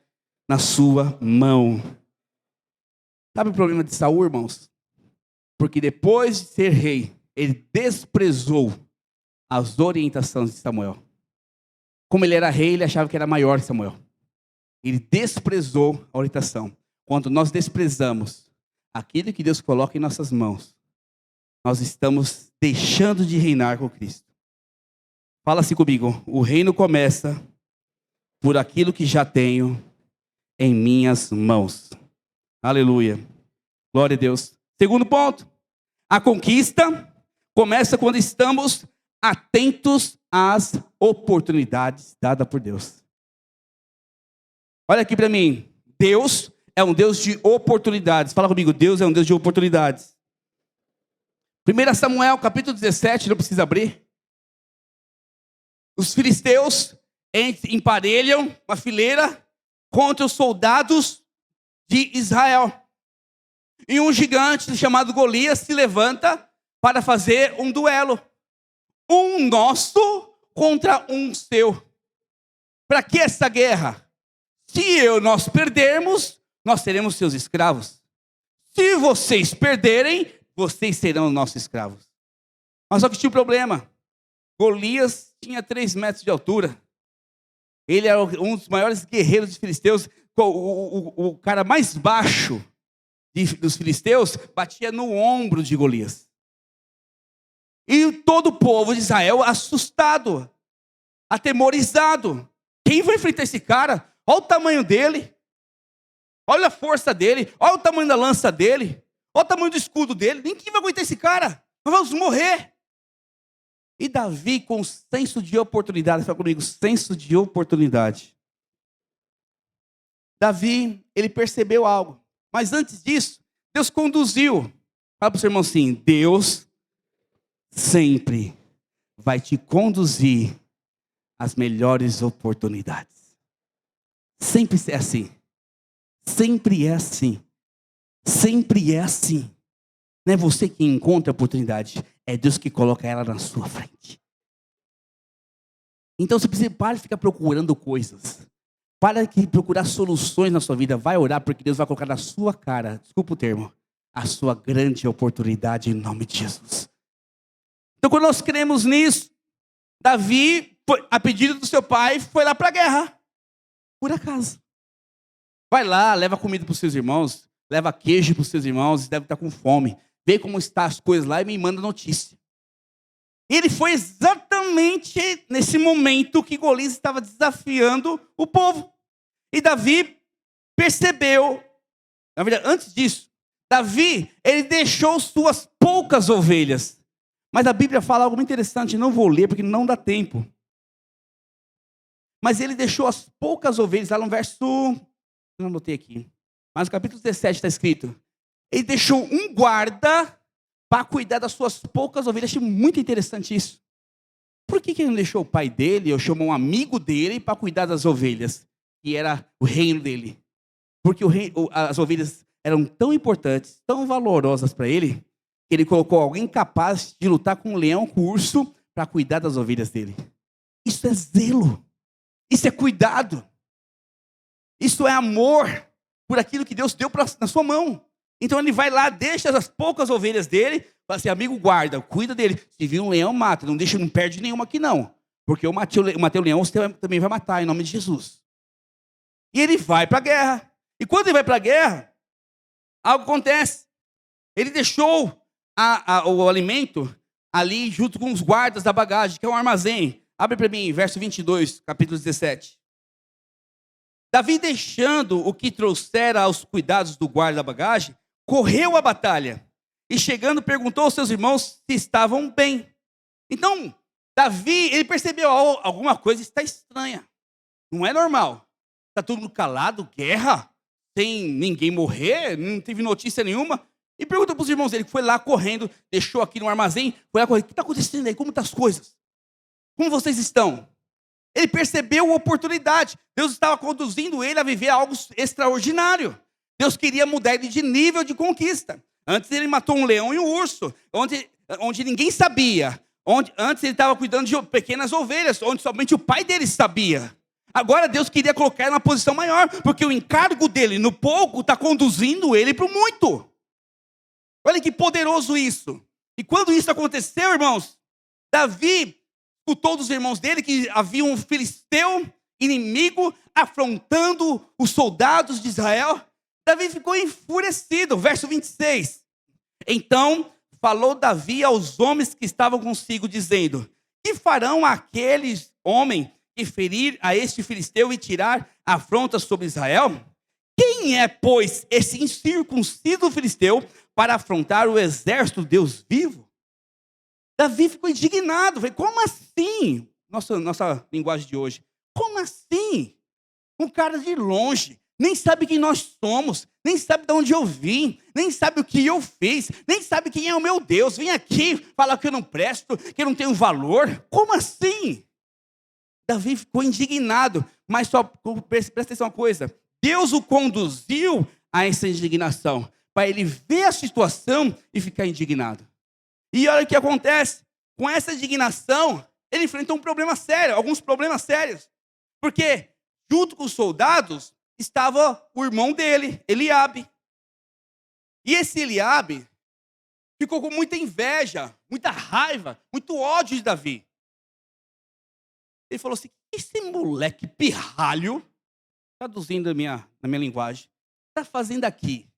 na sua mão. Sabe o problema de Saul, irmãos? Porque depois de ser rei, ele desprezou as orientações de Samuel. Como ele era rei, ele achava que era maior que Samuel. Ele desprezou a orientação. Quando nós desprezamos aquilo que Deus coloca em nossas mãos, nós estamos deixando de reinar com Cristo. Fala assim comigo, o reino começa por aquilo que já tenho em minhas mãos. Aleluia. Glória a Deus. Segundo ponto, a conquista começa quando estamos atentos às oportunidades dadas por Deus. Olha aqui para mim. Deus é um Deus de oportunidades. Fala comigo, Deus é um Deus de oportunidades. 1 Samuel, capítulo 17, não precisa abrir. Os filisteus emparelham uma fileira contra os soldados de Israel. E um gigante chamado Golias se levanta para fazer um duelo. Um nosso contra um seu. Para que essa guerra? Se nós perdermos, nós seremos seus escravos. Se vocês perderem, vocês serão nossos escravos. Mas só que tinha um problema. Golias tinha 3 metros de altura. Ele era um dos maiores guerreiros dos filisteus. O cara mais baixo dos filisteus batia no ombro de Golias. E todo o povo de Israel assustado, atemorizado. Quem vai enfrentar esse cara? Olha o tamanho dele. Olha a força dele. Olha o tamanho da lança dele. Olha o tamanho do escudo dele. Ninguém vai aguentar esse cara. Nós vamos morrer. E Davi, com senso de oportunidade, fala comigo, senso de oportunidade. Davi, ele percebeu algo. Mas antes disso, Deus conduziu. Fala para o seu irmão assim, Deus sempre vai te conduzir às melhores oportunidades. Sempre é assim. Sempre é assim. Sempre é assim. Não é você que encontra a oportunidade, é Deus que coloca ela na sua frente. Então você precisa parar de ficar procurando coisas. Para de procurar soluções na sua vida. Vai orar porque Deus vai colocar na sua cara, desculpa o termo, a sua grande oportunidade em nome de Jesus. Então, quando nós cremos nisso, Davi, a pedido do seu pai, foi lá para a guerra, por acaso. Vai lá, leva comida para os seus irmãos, leva queijo para os seus irmãos, deve estar com fome. Vê como estão as coisas lá e me manda notícia. E ele foi exatamente nesse momento que Golias estava desafiando o povo. E Davi percebeu, na verdade, antes disso, Davi, ele deixou suas poucas ovelhas. Mas a Bíblia fala algo muito interessante, não vou ler porque não dá tempo. Mas ele deixou as poucas ovelhas, lá no verso, não anotei aqui, mas no capítulo 17 está escrito, ele deixou um guarda para cuidar das suas poucas ovelhas. Achei muito interessante isso. Por que ele não deixou o pai dele, ou chamou um amigo dele para cuidar das ovelhas, que era o reino dele? Porque as ovelhas eram tão importantes, tão valorosas para ele, que ele colocou alguém capaz de lutar com um leão, com um urso, para cuidar das ovelhas dele. Isso é zelo. Isso é cuidado. Isso é amor por aquilo que Deus deu na sua mão. Então ele vai lá, deixa as poucas ovelhas dele, fala assim, amigo, guarda, cuida dele. Se vir um leão, mata. Não perde nenhuma aqui não. Porque eu matei o leão, você também vai matar, em nome de Jesus. E ele vai para a guerra. E quando ele vai para a guerra, algo acontece. Ele deixou o alimento ali junto com os guardas da bagagem, que é um armazém. Abre para mim, verso 22, capítulo 17. Davi, deixando o que trouxera aos cuidados do guarda da bagagem, correu à batalha. E chegando, perguntou aos seus irmãos se estavam bem. Então, Davi, ele percebeu alguma coisa está estranha. Não é normal. Está todo mundo calado, guerra, sem ninguém morrer, não teve notícia nenhuma. E perguntou para os irmãos dele, que foi lá correndo, deixou aqui no armazém, foi lá correndo. O que está acontecendo aí? Como estão as coisas? Como vocês estão? Ele percebeu a oportunidade. Deus estava conduzindo ele a viver algo extraordinário. Deus queria mudar ele de nível de conquista. Antes ele matou um leão e um urso, onde ninguém sabia. Antes ele estava cuidando de pequenas ovelhas, onde somente o pai dele sabia. Agora Deus queria colocar ele numa posição maior, porque o encargo dele no pouco está conduzindo ele para o muito. Olha que poderoso isso. E quando isso aconteceu, irmãos, Davi escutou dos irmãos dele que havia um filisteu inimigo afrontando os soldados de Israel. Davi ficou enfurecido. Verso 26. Então falou Davi aos homens que estavam consigo, dizendo: que farão aqueles homens que ferir a este filisteu e tirar a afronta sobre Israel? Quem é, pois, esse incircunciso filisteu para afrontar o exército do Deus vivo? Davi ficou indignado. Falei, como assim? Nossa linguagem de hoje. Como assim? Um cara de longe, nem sabe quem nós somos, nem sabe de onde eu vim, nem sabe o que eu fiz, nem sabe quem é o meu Deus. Vem aqui falar que eu não presto, que eu não tenho valor. Como assim? Davi ficou indignado, mas só presta atenção uma coisa. Deus o conduziu a essa indignação, para ele ver a situação e ficar indignado. E olha o que acontece. Com essa indignação, ele enfrentou um problema sério, alguns problemas sérios. Porque junto com os soldados estava o irmão dele, Eliabe. E esse Eliabe ficou com muita inveja, muita raiva, muito ódio de Davi. Ele falou assim, esse moleque pirralho, traduzindo na minha linguagem, está fazendo aqui?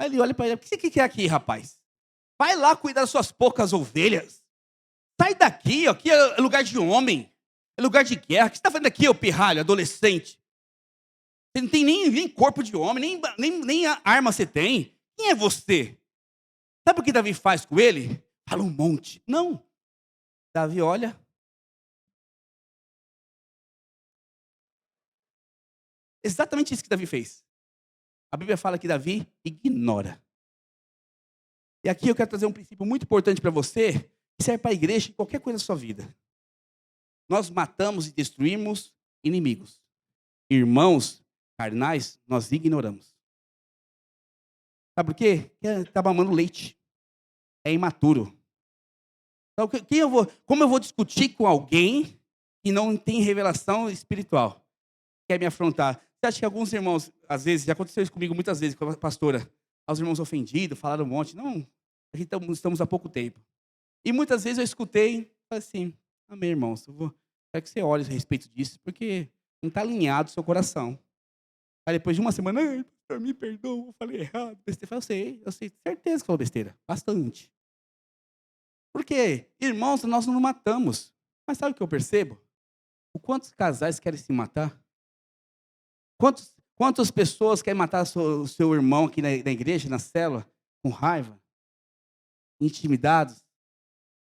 Aí ele olha para ele, o que você quer aqui, rapaz? Vai lá cuidar das suas poucas ovelhas. Sai daqui, ó, aqui é lugar de homem, é lugar de guerra. O que você está fazendo aqui, ô pirralho, adolescente? Você não tem nem corpo de homem, nem arma você tem. Quem é você? Sabe o que Davi faz com ele? Fala um monte. Não. Davi olha. Exatamente isso que Davi fez. A Bíblia fala que Davi ignora. E aqui eu quero trazer um princípio muito importante para você, que serve para a igreja e qualquer coisa da sua vida. Nós matamos e destruímos inimigos. Irmãos carnais, nós ignoramos. Sabe por quê? Porque está mamando leite. É imaturo. Então, como eu vou discutir com alguém que não tem revelação espiritual? Quer me afrontar? Você acha que alguns irmãos, às vezes, já aconteceu isso comigo muitas vezes com a pastora, aos irmãos ofendidos, falaram um monte. Não, aqui estamos há pouco tempo. E muitas vezes eu escutei, falei assim, amém, irmãos, quero que você olhe a respeito disso, porque não está alinhado o seu coração. Aí depois de uma semana, ai, pastor, me perdoa, eu falei errado. Besteira. Eu sei, certeza que falou besteira, bastante. Por quê? Irmãos, nós não matamos. Mas sabe o que eu percebo? O quantos casais querem se matar? Quantas pessoas querem matar o seu irmão aqui na igreja, na célula, com raiva, intimidados?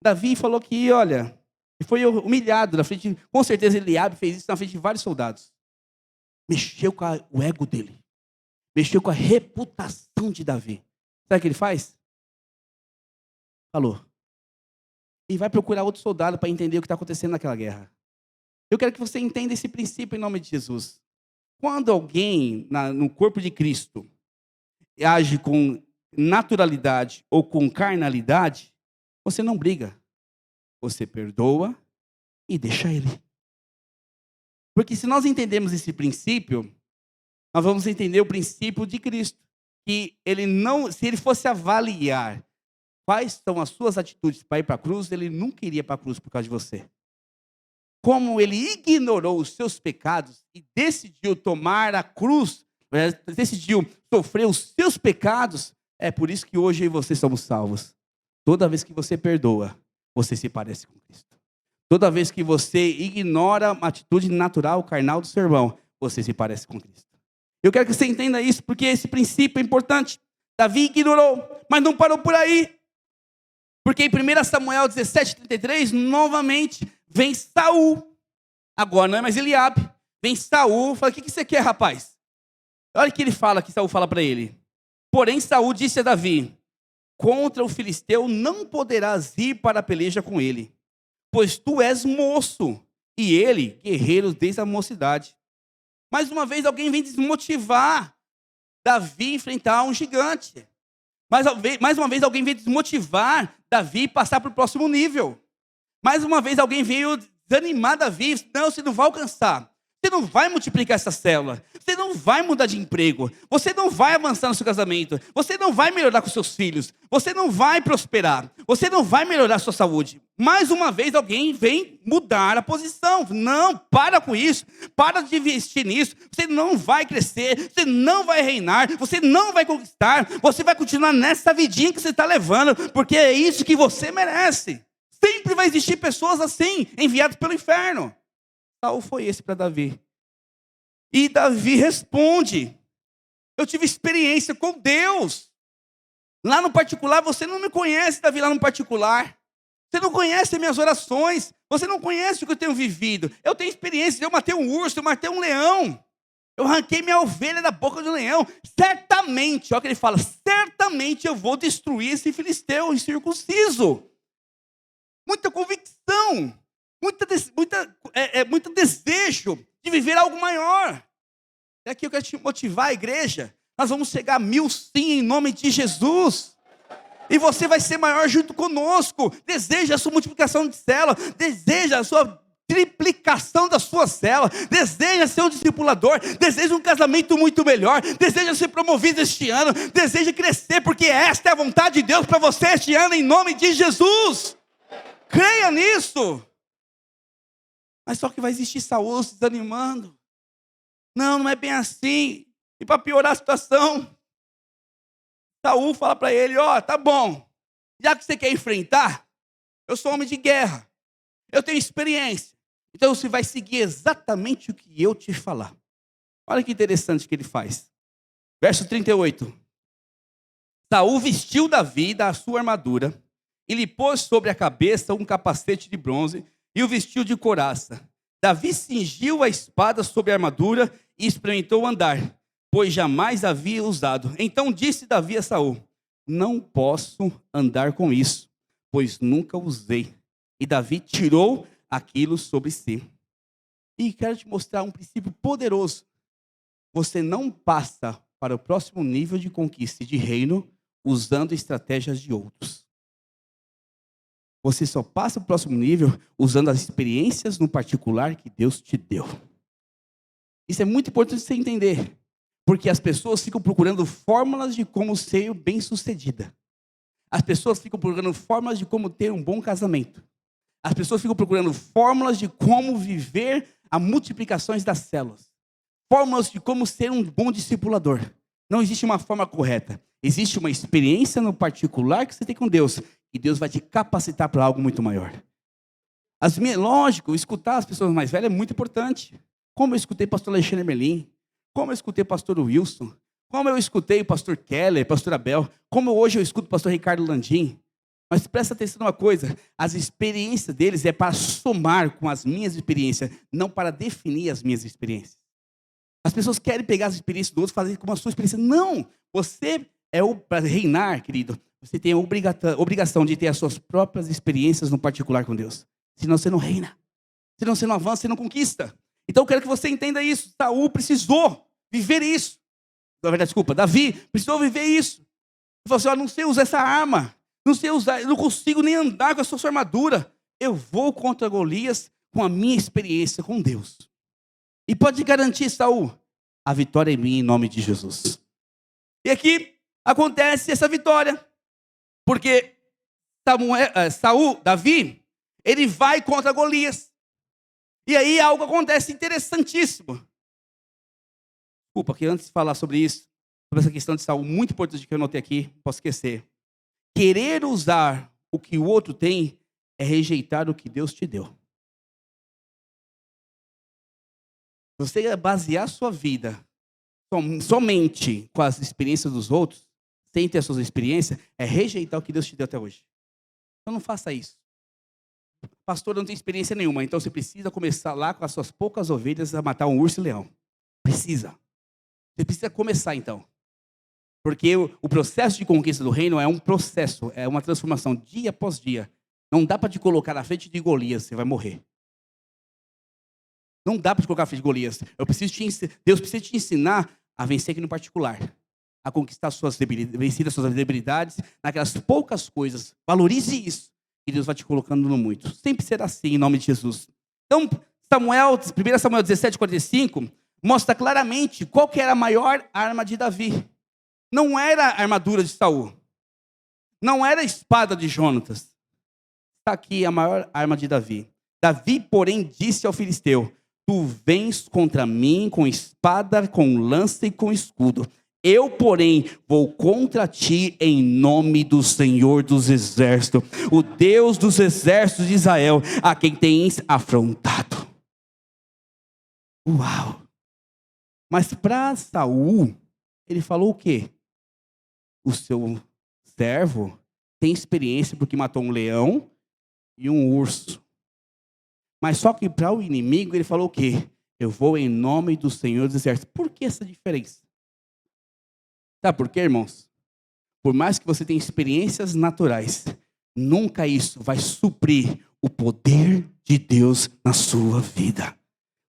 Davi falou que, olha, foi humilhado na frente, com certeza Eliabe fez isso na frente de vários soldados. Mexeu com o ego dele. Mexeu com a reputação de Davi. Sabe o que ele faz? Falou. E vai procurar outro soldado para entender o que está acontecendo naquela guerra. Eu quero que você entenda esse princípio em nome de Jesus. Quando alguém no corpo de Cristo age com naturalidade ou com carnalidade, você não briga. Você perdoa e deixa ele. Porque se nós entendemos esse princípio, nós vamos entender o princípio de Cristo. Que ele não, se ele fosse avaliar quais são as suas atitudes para ir para a cruz, ele nunca iria para a cruz por causa de você. Como ele ignorou os seus pecados e decidiu tomar a cruz, decidiu sofrer os seus pecados, é por isso que hoje eu e você somos salvos. Toda vez que você perdoa, você se parece com Cristo. Toda vez que você ignora a atitude natural, carnal do seu irmão, você se parece com Cristo. Eu quero que você entenda isso, porque esse princípio é importante. Davi ignorou, mas não parou por aí. Porque em 1 Samuel 17:33, novamente, vem Saul. Agora não é mais Eliabe. Vem Saul, fala, o que você quer, rapaz? Olha o que ele fala, que Saul fala para ele. Porém, Saul disse a Davi, contra o filisteu não poderás ir para a peleja com ele, pois tu és moço, e ele, guerreiro desde a mocidade. Mais uma vez, alguém vem desmotivar Davi a enfrentar um gigante. Mais uma vez, alguém veio desmotivar Davi a passar para o próximo nível. Mais uma vez, alguém veio desanimar Davi. Não, você não vai alcançar. Você não vai multiplicar essa célula. Você não vai mudar de emprego. Você não vai avançar no seu casamento. Você não vai melhorar com seus filhos. Você não vai prosperar. Você não vai melhorar a sua saúde. Mais uma vez, alguém vem mudar a posição. Não, para com isso. Para de investir nisso. Você não vai crescer. Você não vai reinar. Você não vai conquistar. Você vai continuar nessa vidinha que você está levando, porque é isso que você merece. Sempre vai existir pessoas assim, enviadas pelo inferno. Saul foi esse para Davi. E Davi responde, eu tive experiência com Deus. Lá no particular, você não me conhece, Davi, lá no particular. Você não conhece as minhas orações. Você não conhece o que eu tenho vivido. Eu tenho experiência, eu matei um urso, eu matei um leão. Eu arranquei minha ovelha da boca do leão. Certamente, olha o que ele fala, certamente eu vou destruir esse filisteu incircunciso. Muita convicção. Muito desejo de viver algo maior. É aqui eu quero te motivar, a igreja. Nós vamos chegar a 1000 sim, em nome de Jesus. E você vai ser maior junto conosco. Deseja a sua multiplicação de célula. Deseja a sua triplicação da sua célula. Deseja ser um discipulador. Deseja um casamento muito melhor. Deseja ser promovido este ano. Deseja crescer, porque esta é a vontade de Deus para você este ano, em nome de Jesus. Creia nisso. Mas só que vai existir Saul se desanimando. Não é bem assim. E para piorar a situação, Saul fala para ele, tá bom. Já que você quer enfrentar, eu sou homem de guerra. Eu tenho experiência. Então você vai seguir exatamente o que eu te falar. Olha que interessante que ele faz. Verso 38. Saul vestiu Davi da sua armadura e lhe pôs sobre a cabeça um capacete de bronze e o vestiu de couraça. Davi cingiu a espada sobre a armadura e experimentou andar, pois jamais havia usado. Então disse Davi a Saul, não posso andar com isso, pois nunca usei. E Davi tirou aquilo sobre si. E quero te mostrar um princípio poderoso. Você não passa para o próximo nível de conquista e de reino usando estratégias de outros. Você só passa para o próximo nível usando as experiências no particular que Deus te deu. Isso é muito importante você entender. Porque as pessoas ficam procurando fórmulas de como ser bem-sucedida. As pessoas ficam procurando fórmulas de como ter um bom casamento. As pessoas ficam procurando fórmulas de como viver as multiplicações das células. Fórmulas de como ser um bom discipulador. Não existe uma forma correta. Existe uma experiência no particular que você tem com Deus. E Deus vai te capacitar para algo muito maior. Lógico, escutar as pessoas mais velhas é muito importante. Como eu escutei o pastor Alexandre Merlin. Como eu escutei o pastor Wilson. Como eu escutei o pastor Keller, pastor Abel. Como hoje eu escuto o pastor Ricardo Landim. Mas presta atenção numa coisa. As experiências deles é para somar com as minhas experiências. Não para definir as minhas experiências. As pessoas querem pegar as experiências do outro e fazer como a sua experiência. Não! Você para reinar, querido, você tem a obrigação de ter as suas próprias experiências no particular com Deus. Senão você não reina. Senão você não avança, você não conquista. Então eu quero que você entenda isso. Saul precisou viver isso. Na verdade, desculpa, Davi precisou viver isso. Ele falou assim, eu não sei usar essa arma. Não sei usar, eu não consigo nem andar com a sua armadura. Eu vou contra Golias com a minha experiência com Deus. E pode garantir, Saul, a vitória é minha em nome de Jesus. E aqui acontece essa vitória. Porque Davi, ele vai contra Golias. E aí algo acontece interessantíssimo. Desculpa, que antes de falar sobre isso, sobre essa questão de Saul, muito importante que eu anotei aqui, não posso esquecer. Querer usar o que o outro tem é rejeitar o que Deus te deu. Você basear sua vida somente com as experiências dos outros, sem ter as suas experiências, é rejeitar o que Deus te deu até hoje. Então não faça isso. Pastor, não tem experiência nenhuma, então você precisa começar lá com as suas poucas ovelhas a matar um urso e leão. Precisa. Você precisa começar então. Porque o processo de conquista do reino é um processo, é uma transformação dia após dia. Não dá para te colocar na frente de Golias, você vai morrer. Não dá para te colocar na frente de Golias. Deus precisa te ensinar a vencer aqui no particular. A conquistar vencer as suas debilidades, naquelas poucas coisas. Valorize isso. E Deus vai te colocando no muito. Sempre será assim, em nome de Jesus. Então, 1 Samuel 17:45, mostra claramente qual que era a maior arma de Davi. Não era a armadura de Saul. Não era a espada de Jonatas. Está aqui a maior arma de Davi. Davi, porém, disse ao filisteu, tu vens contra mim com espada, com lança e com escudo. Eu, porém, vou contra ti em nome do Senhor dos Exércitos, o Deus dos exércitos de Israel, a quem tens afrontado. Uau! Mas para Saul, ele falou o quê? O seu servo tem experiência porque matou um leão e um urso. Mas só que para o inimigo ele falou o quê? Eu vou em nome do Senhor dos Exércitos. Por que essa diferença? Sabe por quê, irmãos? Por mais que você tenha experiências naturais, nunca isso vai suprir o poder de Deus na sua vida.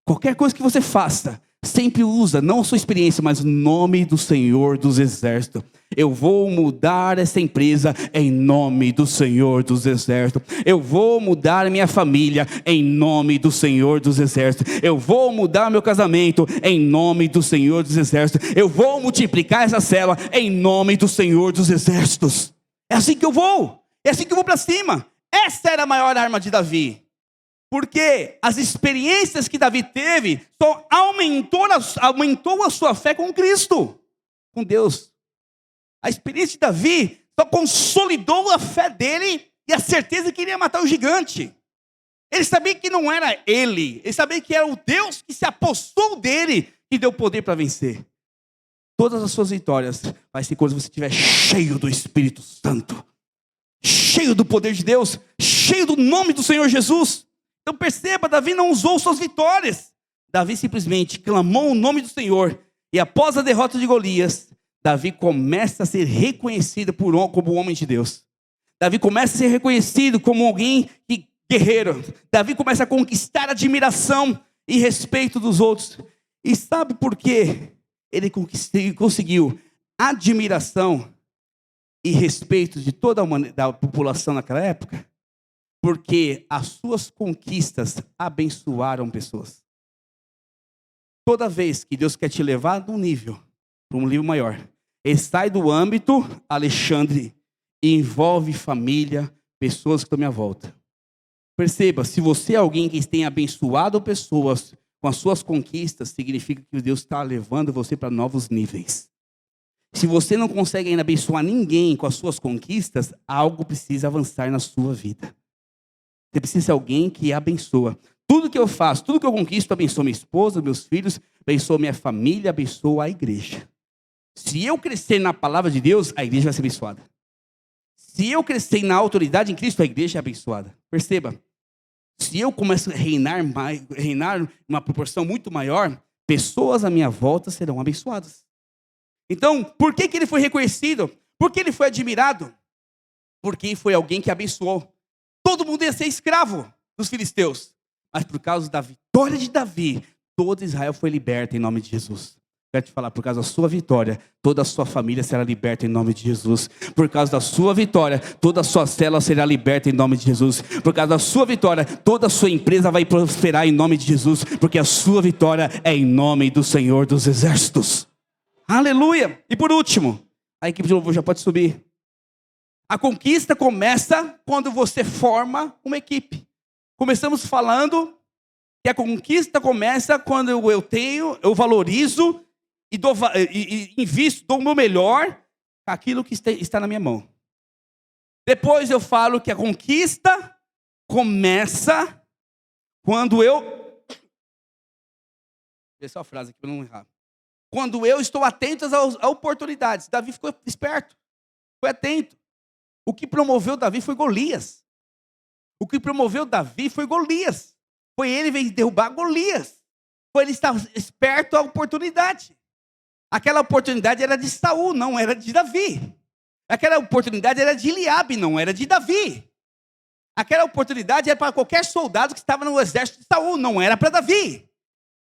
Qualquer coisa que você faça, sempre usa, não a sua experiência, mas o nome do Senhor dos Exércitos. Eu vou mudar essa empresa em nome do Senhor dos Exércitos. Eu vou mudar a minha família em nome do Senhor dos Exércitos. Eu vou mudar meu casamento em nome do Senhor dos Exércitos. Eu vou multiplicar essa célula em nome do Senhor dos Exércitos. É assim que eu vou. É assim que eu vou para cima. Essa era a maior arma de Davi. Porque as experiências que Davi teve só aumentou a sua fé com Cristo, com Deus. A experiência de Davi só consolidou a fé dele e a certeza que iria matar o gigante. Ele sabia que não era ele sabia que era o Deus que se apossou dele e deu poder para vencer. Todas as suas vitórias vai ser quando você estiver cheio do Espírito Santo, cheio do poder de Deus, cheio do nome do Senhor Jesus. Então perceba, Davi não usou suas vitórias. Davi simplesmente clamou o nome do Senhor. E após a derrota de Golias, Davi começa a ser reconhecido como homem de Deus. Davi começa a ser reconhecido como alguém guerreiro. Davi começa a conquistar admiração e respeito dos outros. E sabe por quê? Ele conseguiu admiração e respeito de toda a população naquela época? Porque as suas conquistas abençoaram pessoas. Toda vez que Deus quer te levar num nível, para um livro maior. Ele sai do âmbito Alexandre e envolve família, pessoas que estão à minha volta. Perceba, se você é alguém que tem abençoado pessoas com as suas conquistas, significa que Deus está levando você para novos níveis. Se você não consegue ainda abençoar ninguém com as suas conquistas, algo precisa avançar na sua vida. Você precisa ser alguém que abençoa. Tudo que eu faço, tudo que eu conquisto, abençoa minha esposa, meus filhos, abençoa minha família, abençoa a igreja. Se eu crescer na palavra de Deus, a igreja vai ser abençoada. Se eu crescer na autoridade em Cristo, a igreja é abençoada. Perceba, se eu começo a reinar em uma proporção muito maior, pessoas à minha volta serão abençoadas. Então, por que ele foi reconhecido? Por que ele foi admirado? Porque foi alguém que abençoou. Todo mundo ia ser escravo dos filisteus. Mas por causa da vitória de Davi, todo Israel foi liberto em nome de Jesus. Quero te falar, por causa da sua vitória, toda a sua família será liberta em nome de Jesus. Por causa da sua vitória, toda a sua célula será liberta em nome de Jesus. Por causa da sua vitória, toda a sua empresa vai prosperar em nome de Jesus. Porque a sua vitória é em nome do Senhor dos Exércitos. Aleluia! E por último, a equipe de louvor já pode subir. A conquista começa quando você forma uma equipe. Começamos falando que a conquista começa quando eu valorizo e invisto, dou o meu melhor aquilo que está na minha mão. Depois eu falo que a conquista começa quando eu... Essa é a frase aqui para não errar. Quando eu estou atento às oportunidades. Davi ficou esperto, foi atento. O que promoveu Davi foi Golias. O que promoveu Davi foi Golias. Foi ele veio derrubar Golias. Foi ele estar esperto à oportunidade. Aquela oportunidade era de Saul, não era de Davi. Aquela oportunidade era de Eliabe, não era de Davi. Aquela oportunidade era para qualquer soldado que estava no exército de Saul, não era para Davi.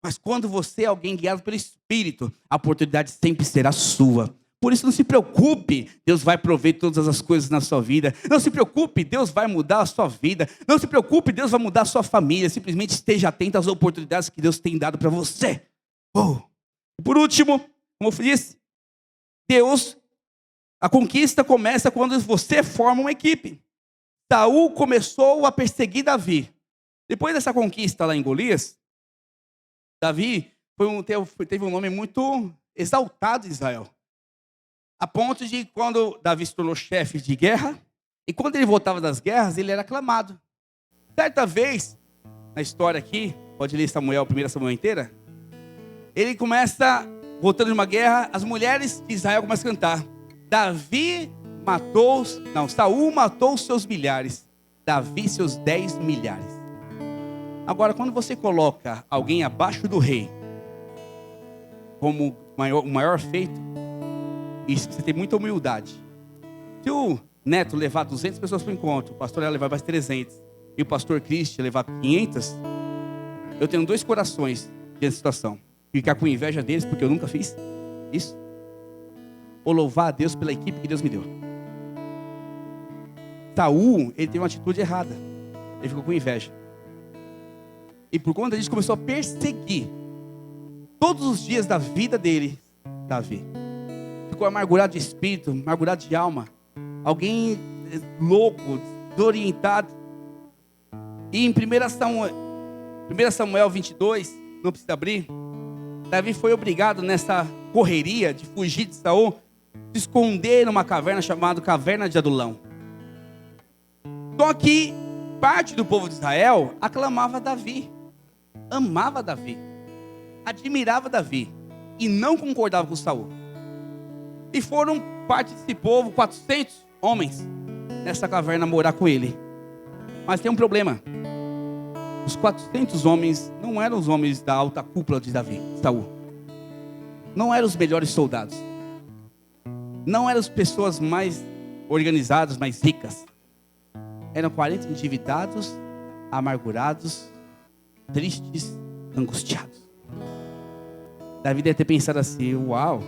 Mas quando você é alguém guiado pelo Espírito, a oportunidade sempre será sua. Por isso não se preocupe, Deus vai prover todas as coisas na sua vida. Não se preocupe, Deus vai mudar a sua vida. Não se preocupe, Deus vai mudar a sua família. Simplesmente esteja atento às oportunidades que Deus tem dado para você. Por último, como eu disse, a conquista começa quando você forma uma equipe. Saul começou a perseguir Davi. Depois dessa conquista lá em Golias, Davi teve um nome muito exaltado em Israel. A ponto de quando Davi se tornou chefe de guerra, e quando ele voltava das guerras, ele era aclamado. Certa vez, na história aqui, pode ler Samuel, 1 Samuel inteira, ele começa, voltando de uma guerra, as mulheres de Israel começam a cantar. Saul matou os seus milhares, Davi seus 10 milhares. Agora, quando você coloca alguém abaixo do rei, como o maior feito, e você tem muita humildade. Se o Neto levar 200 pessoas para o encontro, o pastor ia levar mais 300, e o pastor Cristian levar 500, eu tenho 2 corações diante da situação. Ficar com inveja deles porque eu nunca fiz isso, ou louvar a Deus pela equipe que Deus me deu. Saul, ele tem uma atitude errada. Ele ficou com inveja. E por conta disso começou a perseguir todos os dias da vida dele, Davi. Ficou amargurado de espírito, amargurado de alma. Alguém louco, desorientado. E em 1 Samuel 22, não precisa abrir, Davi foi obrigado nessa correria de fugir de Saul, se esconder numa caverna chamada Caverna de Adulão. Só que parte do povo de Israel aclamava Davi, amava Davi, admirava Davi e não concordava com Saul. E foram parte desse povo, 400 homens, nessa caverna morar com ele. Mas tem um problema. Os 400 homens não eram os homens da alta cúpula de Davi, Saul. Não eram os melhores soldados. Não eram as pessoas mais organizadas, mais ricas. Eram 40 endividados, amargurados, tristes, angustiados. Davi deve ter pensado assim: uau,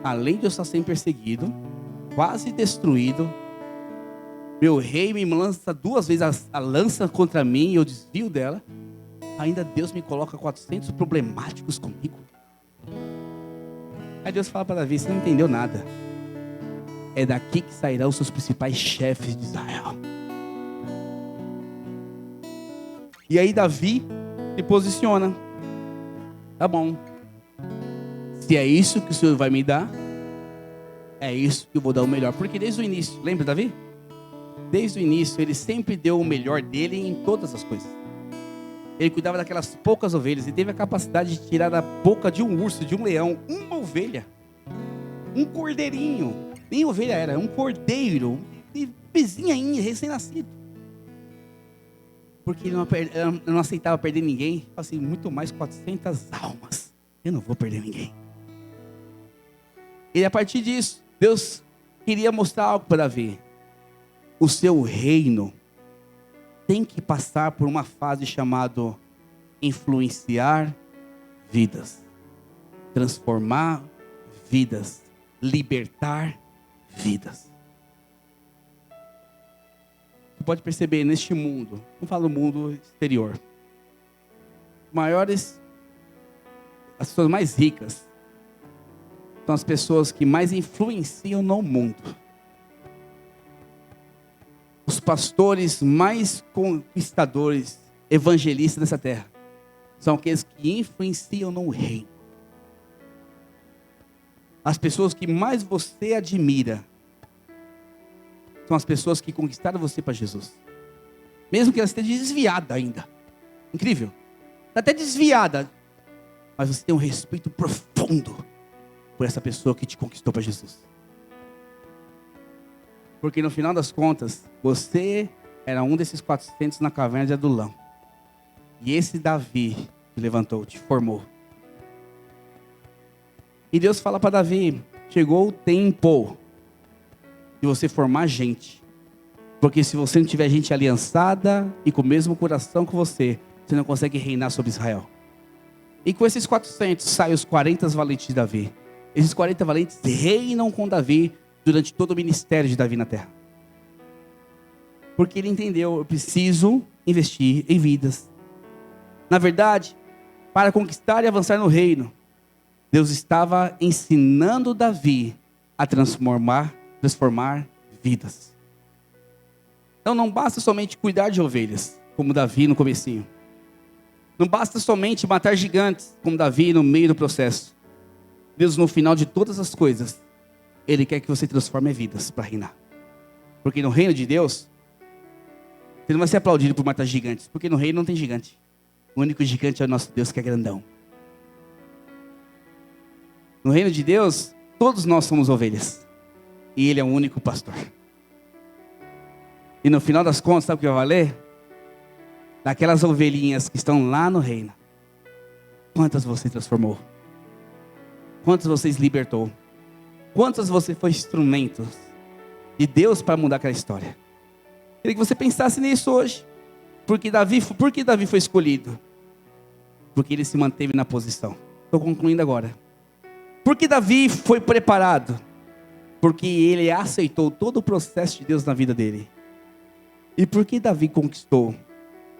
além de eu estar sendo perseguido, quase destruído, meu rei me lança 2 vezes a lança contra mim e eu desvio dela, ainda Deus me coloca 400 problemáticos comigo. Aí Deus fala para Davi: você não entendeu nada. É daqui que sairão os seus principais chefes de Israel. E aí Davi se posiciona. Tá bom. Se é isso que o Senhor vai me dar, é isso que eu vou dar o melhor. Porque desde o início, lembra Davi? Desde o início, ele sempre deu o melhor dele em todas as coisas. Ele cuidava daquelas poucas ovelhas. E teve a capacidade de tirar da boca de um urso, de um leão, uma ovelha. Um cordeirinho. Nem ovelha era, um cordeiro. Bebezinho ainda, recém-nascido. Porque ele não aceitava perder ninguém. Assim, muito mais 400 almas. Eu não vou perder ninguém. E a partir disso, Deus queria mostrar algo para Davi. O seu reino tem que passar por uma fase chamada influenciar vidas, transformar vidas, libertar vidas. Você pode perceber neste mundo, não falo mundo exterior, as pessoas mais ricas são as pessoas que mais influenciam no mundo. Os pastores mais conquistadores, evangelistas dessa terra, são aqueles que influenciam no reino. As pessoas que mais você admira são as pessoas que conquistaram você para Jesus. Mesmo que ela esteja desviada ainda. Incrível. Está até desviada. Mas você tem um respeito profundo por essa pessoa que te conquistou para Jesus. Porque no final das contas, você era um desses 400 na caverna de Adulão. E esse Davi te levantou, te formou. E Deus fala para Davi: chegou o tempo de você formar gente. Porque se você não tiver gente aliançada e com o mesmo coração que você não consegue reinar sobre Israel. E com esses 400 saem os 40 valentes de Davi. Esses 40 valentes reinam com Davi durante todo o ministério de Davi na terra. Porque ele entendeu: eu preciso investir em vidas. Na verdade, para conquistar e avançar no reino, Deus estava ensinando Davi a transformar vidas. Então não basta somente cuidar de ovelhas, como Davi no comecinho. Não basta somente matar gigantes, como Davi no meio do processo. Deus, no final de todas as coisas, Ele quer que você transforme vidas para reinar. Porque no reino de Deus, você não vai ser aplaudido por matar gigantes. Porque no reino não tem gigante. O único gigante é o nosso Deus, que é grandão. No reino de Deus, todos nós somos ovelhas. E Ele é o único pastor. E no final das contas, sabe o que vai valer? Daquelas ovelhinhas que estão lá no reino. Quantas você transformou? Quantas você libertou? Quantas você foi instrumentos de Deus para mudar aquela história? Queria que você pensasse nisso hoje. Por que Davi foi escolhido? Porque ele se manteve na posição. Estou concluindo agora. Por que Davi foi preparado? Porque ele aceitou todo o processo de Deus na vida dele. E por que Davi conquistou?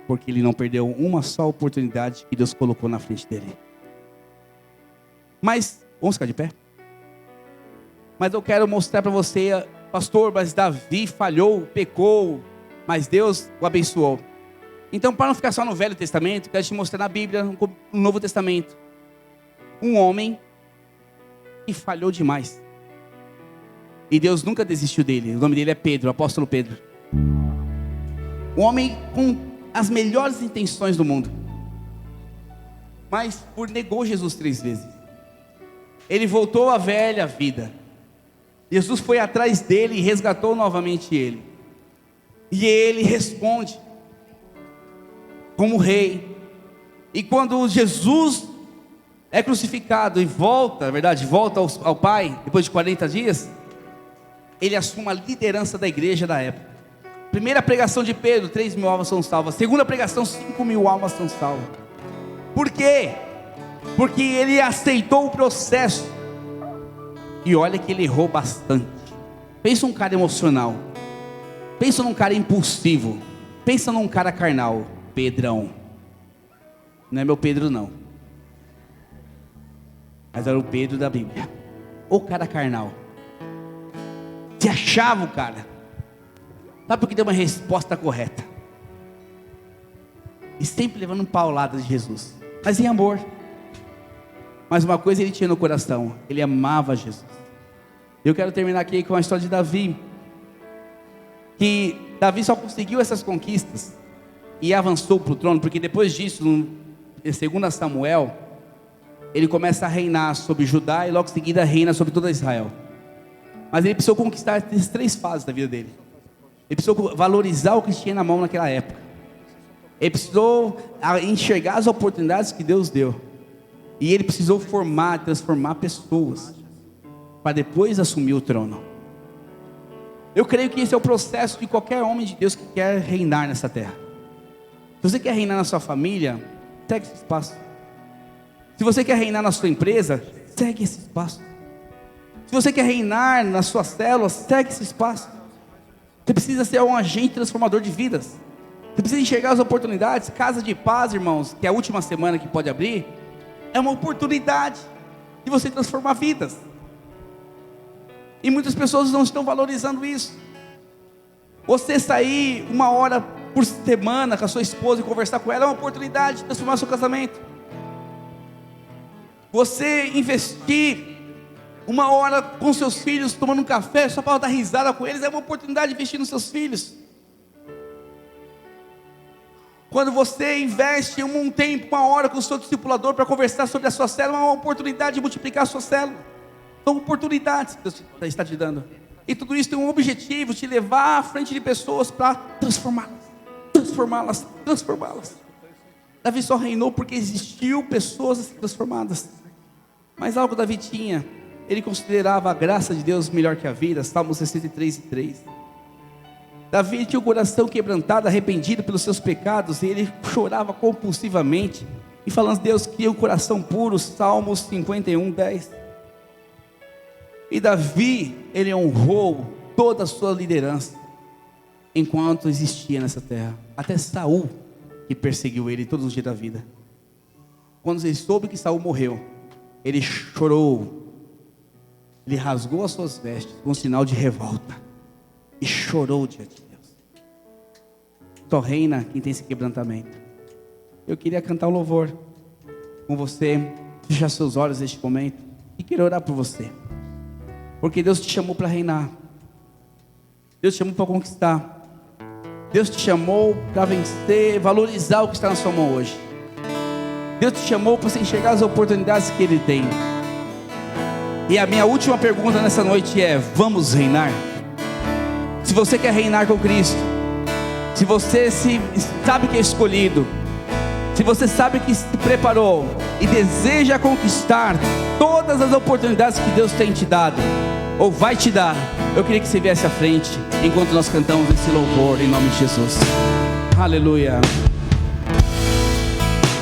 Porque ele não perdeu uma só oportunidade que Deus colocou na frente dele. Mas, vamos ficar de pé? Mas eu quero mostrar para você, pastor, mas Davi falhou, pecou, mas Deus o abençoou. Então, para não ficar só no Velho Testamento, quero te mostrar na Bíblia, no Novo Testamento, um homem que falhou demais. E Deus nunca desistiu dele. O nome dele é Pedro, o apóstolo Pedro. Um homem com as melhores intenções do mundo, mas negou Jesus 3 vezes. Ele voltou à velha vida. Jesus foi atrás dele e resgatou novamente ele. E ele responde como rei. E quando Jesus é crucificado e volta, na verdade, volta ao Pai, depois de 40 dias, ele assume a liderança da igreja da época. Primeira pregação de Pedro, 3.000 almas são salvas. Segunda pregação, 5.000 almas são salvas. Por quê? Porque ele aceitou o processo. E olha que ele errou bastante. Pensa num cara emocional. Pensa num cara impulsivo. Pensa num cara carnal. Pedrão. Não é meu Pedro não. Mas era o Pedro da Bíblia. o cara carnal. Se achava o cara. Sabe por que deu uma resposta correta? E sempre levando paulada de Jesus, mas em amor. Mas uma coisa ele tinha no coração: ele amava Jesus. Eu quero terminar aqui com a história de Davi. Que Davi só conseguiu essas conquistas e avançou para o trono, porque depois disso, em 2 Samuel, ele começa a reinar sobre Judá e logo em seguida reina sobre toda Israel. Mas ele precisou conquistar essas 3 fases da vida dele. Ele precisou valorizar o que tinha na mão naquela época. Ele precisou enxergar as oportunidades que Deus deu. E ele precisou transformar pessoas, para depois assumir o trono. Eu creio que esse é o processo de qualquer homem de Deus que quer reinar nessa terra. Se você quer reinar na sua família, segue esse espaço. Se você quer reinar na sua empresa, segue esse espaço. Se você quer reinar na sua célula, segue esse espaço. Você precisa ser um agente transformador de vidas. Você precisa enxergar as oportunidades. Casa de Paz, irmãos, que é a última semana que pode abrir, é uma oportunidade de você transformar vidas. E muitas pessoas não estão valorizando isso. Você sair 1 hora por semana com a sua esposa e conversar com ela é uma oportunidade de transformar seu casamento. Você investir 1 hora com seus filhos tomando um café só para dar risada com eles é uma oportunidade de investir nos seus filhos. Quando você investe um tempo, 1 hora com o seu discipulador para conversar sobre a sua célula, é uma oportunidade de multiplicar a sua célula. São oportunidades que Deus está te dando. E tudo isso tem um objetivo: te levar à frente de pessoas para transformá-las. Davi só reinou porque existiu pessoas a ser transformadas. Mas algo Davi tinha: ele considerava a graça de Deus melhor que a vida. Salmo 63:3. Davi tinha o coração quebrantado, arrependido pelos seus pecados, e ele chorava compulsivamente, e falando: Deus, cria um coração puro. Salmos 51:10. E Davi, ele honrou toda a sua liderança enquanto existia nessa terra. Até Saul, que perseguiu ele todos os dias da vida. Quando ele soube que Saul morreu, ele chorou. Ele rasgou as suas vestes com um sinal de revolta e chorou diante de Deus. Só reina quem tem esse quebrantamento. Eu queria cantar um louvor com você, fechar seus olhos neste momento e queria orar por você. Porque Deus te chamou para reinar. Deus te chamou para conquistar. Deus te chamou para vencer, valorizar o que está na sua mão hoje. Deus te chamou para você enxergar as oportunidades que Ele tem. E a minha última pergunta nessa noite é: vamos reinar? Se você quer reinar com Cristo, se você sabe que é escolhido, se você sabe que se preparou e deseja conquistar todas as oportunidades que Deus tem te dado, ou vai te dar, eu queria que você viesse à frente enquanto nós cantamos esse louvor em nome de Jesus. Aleluia.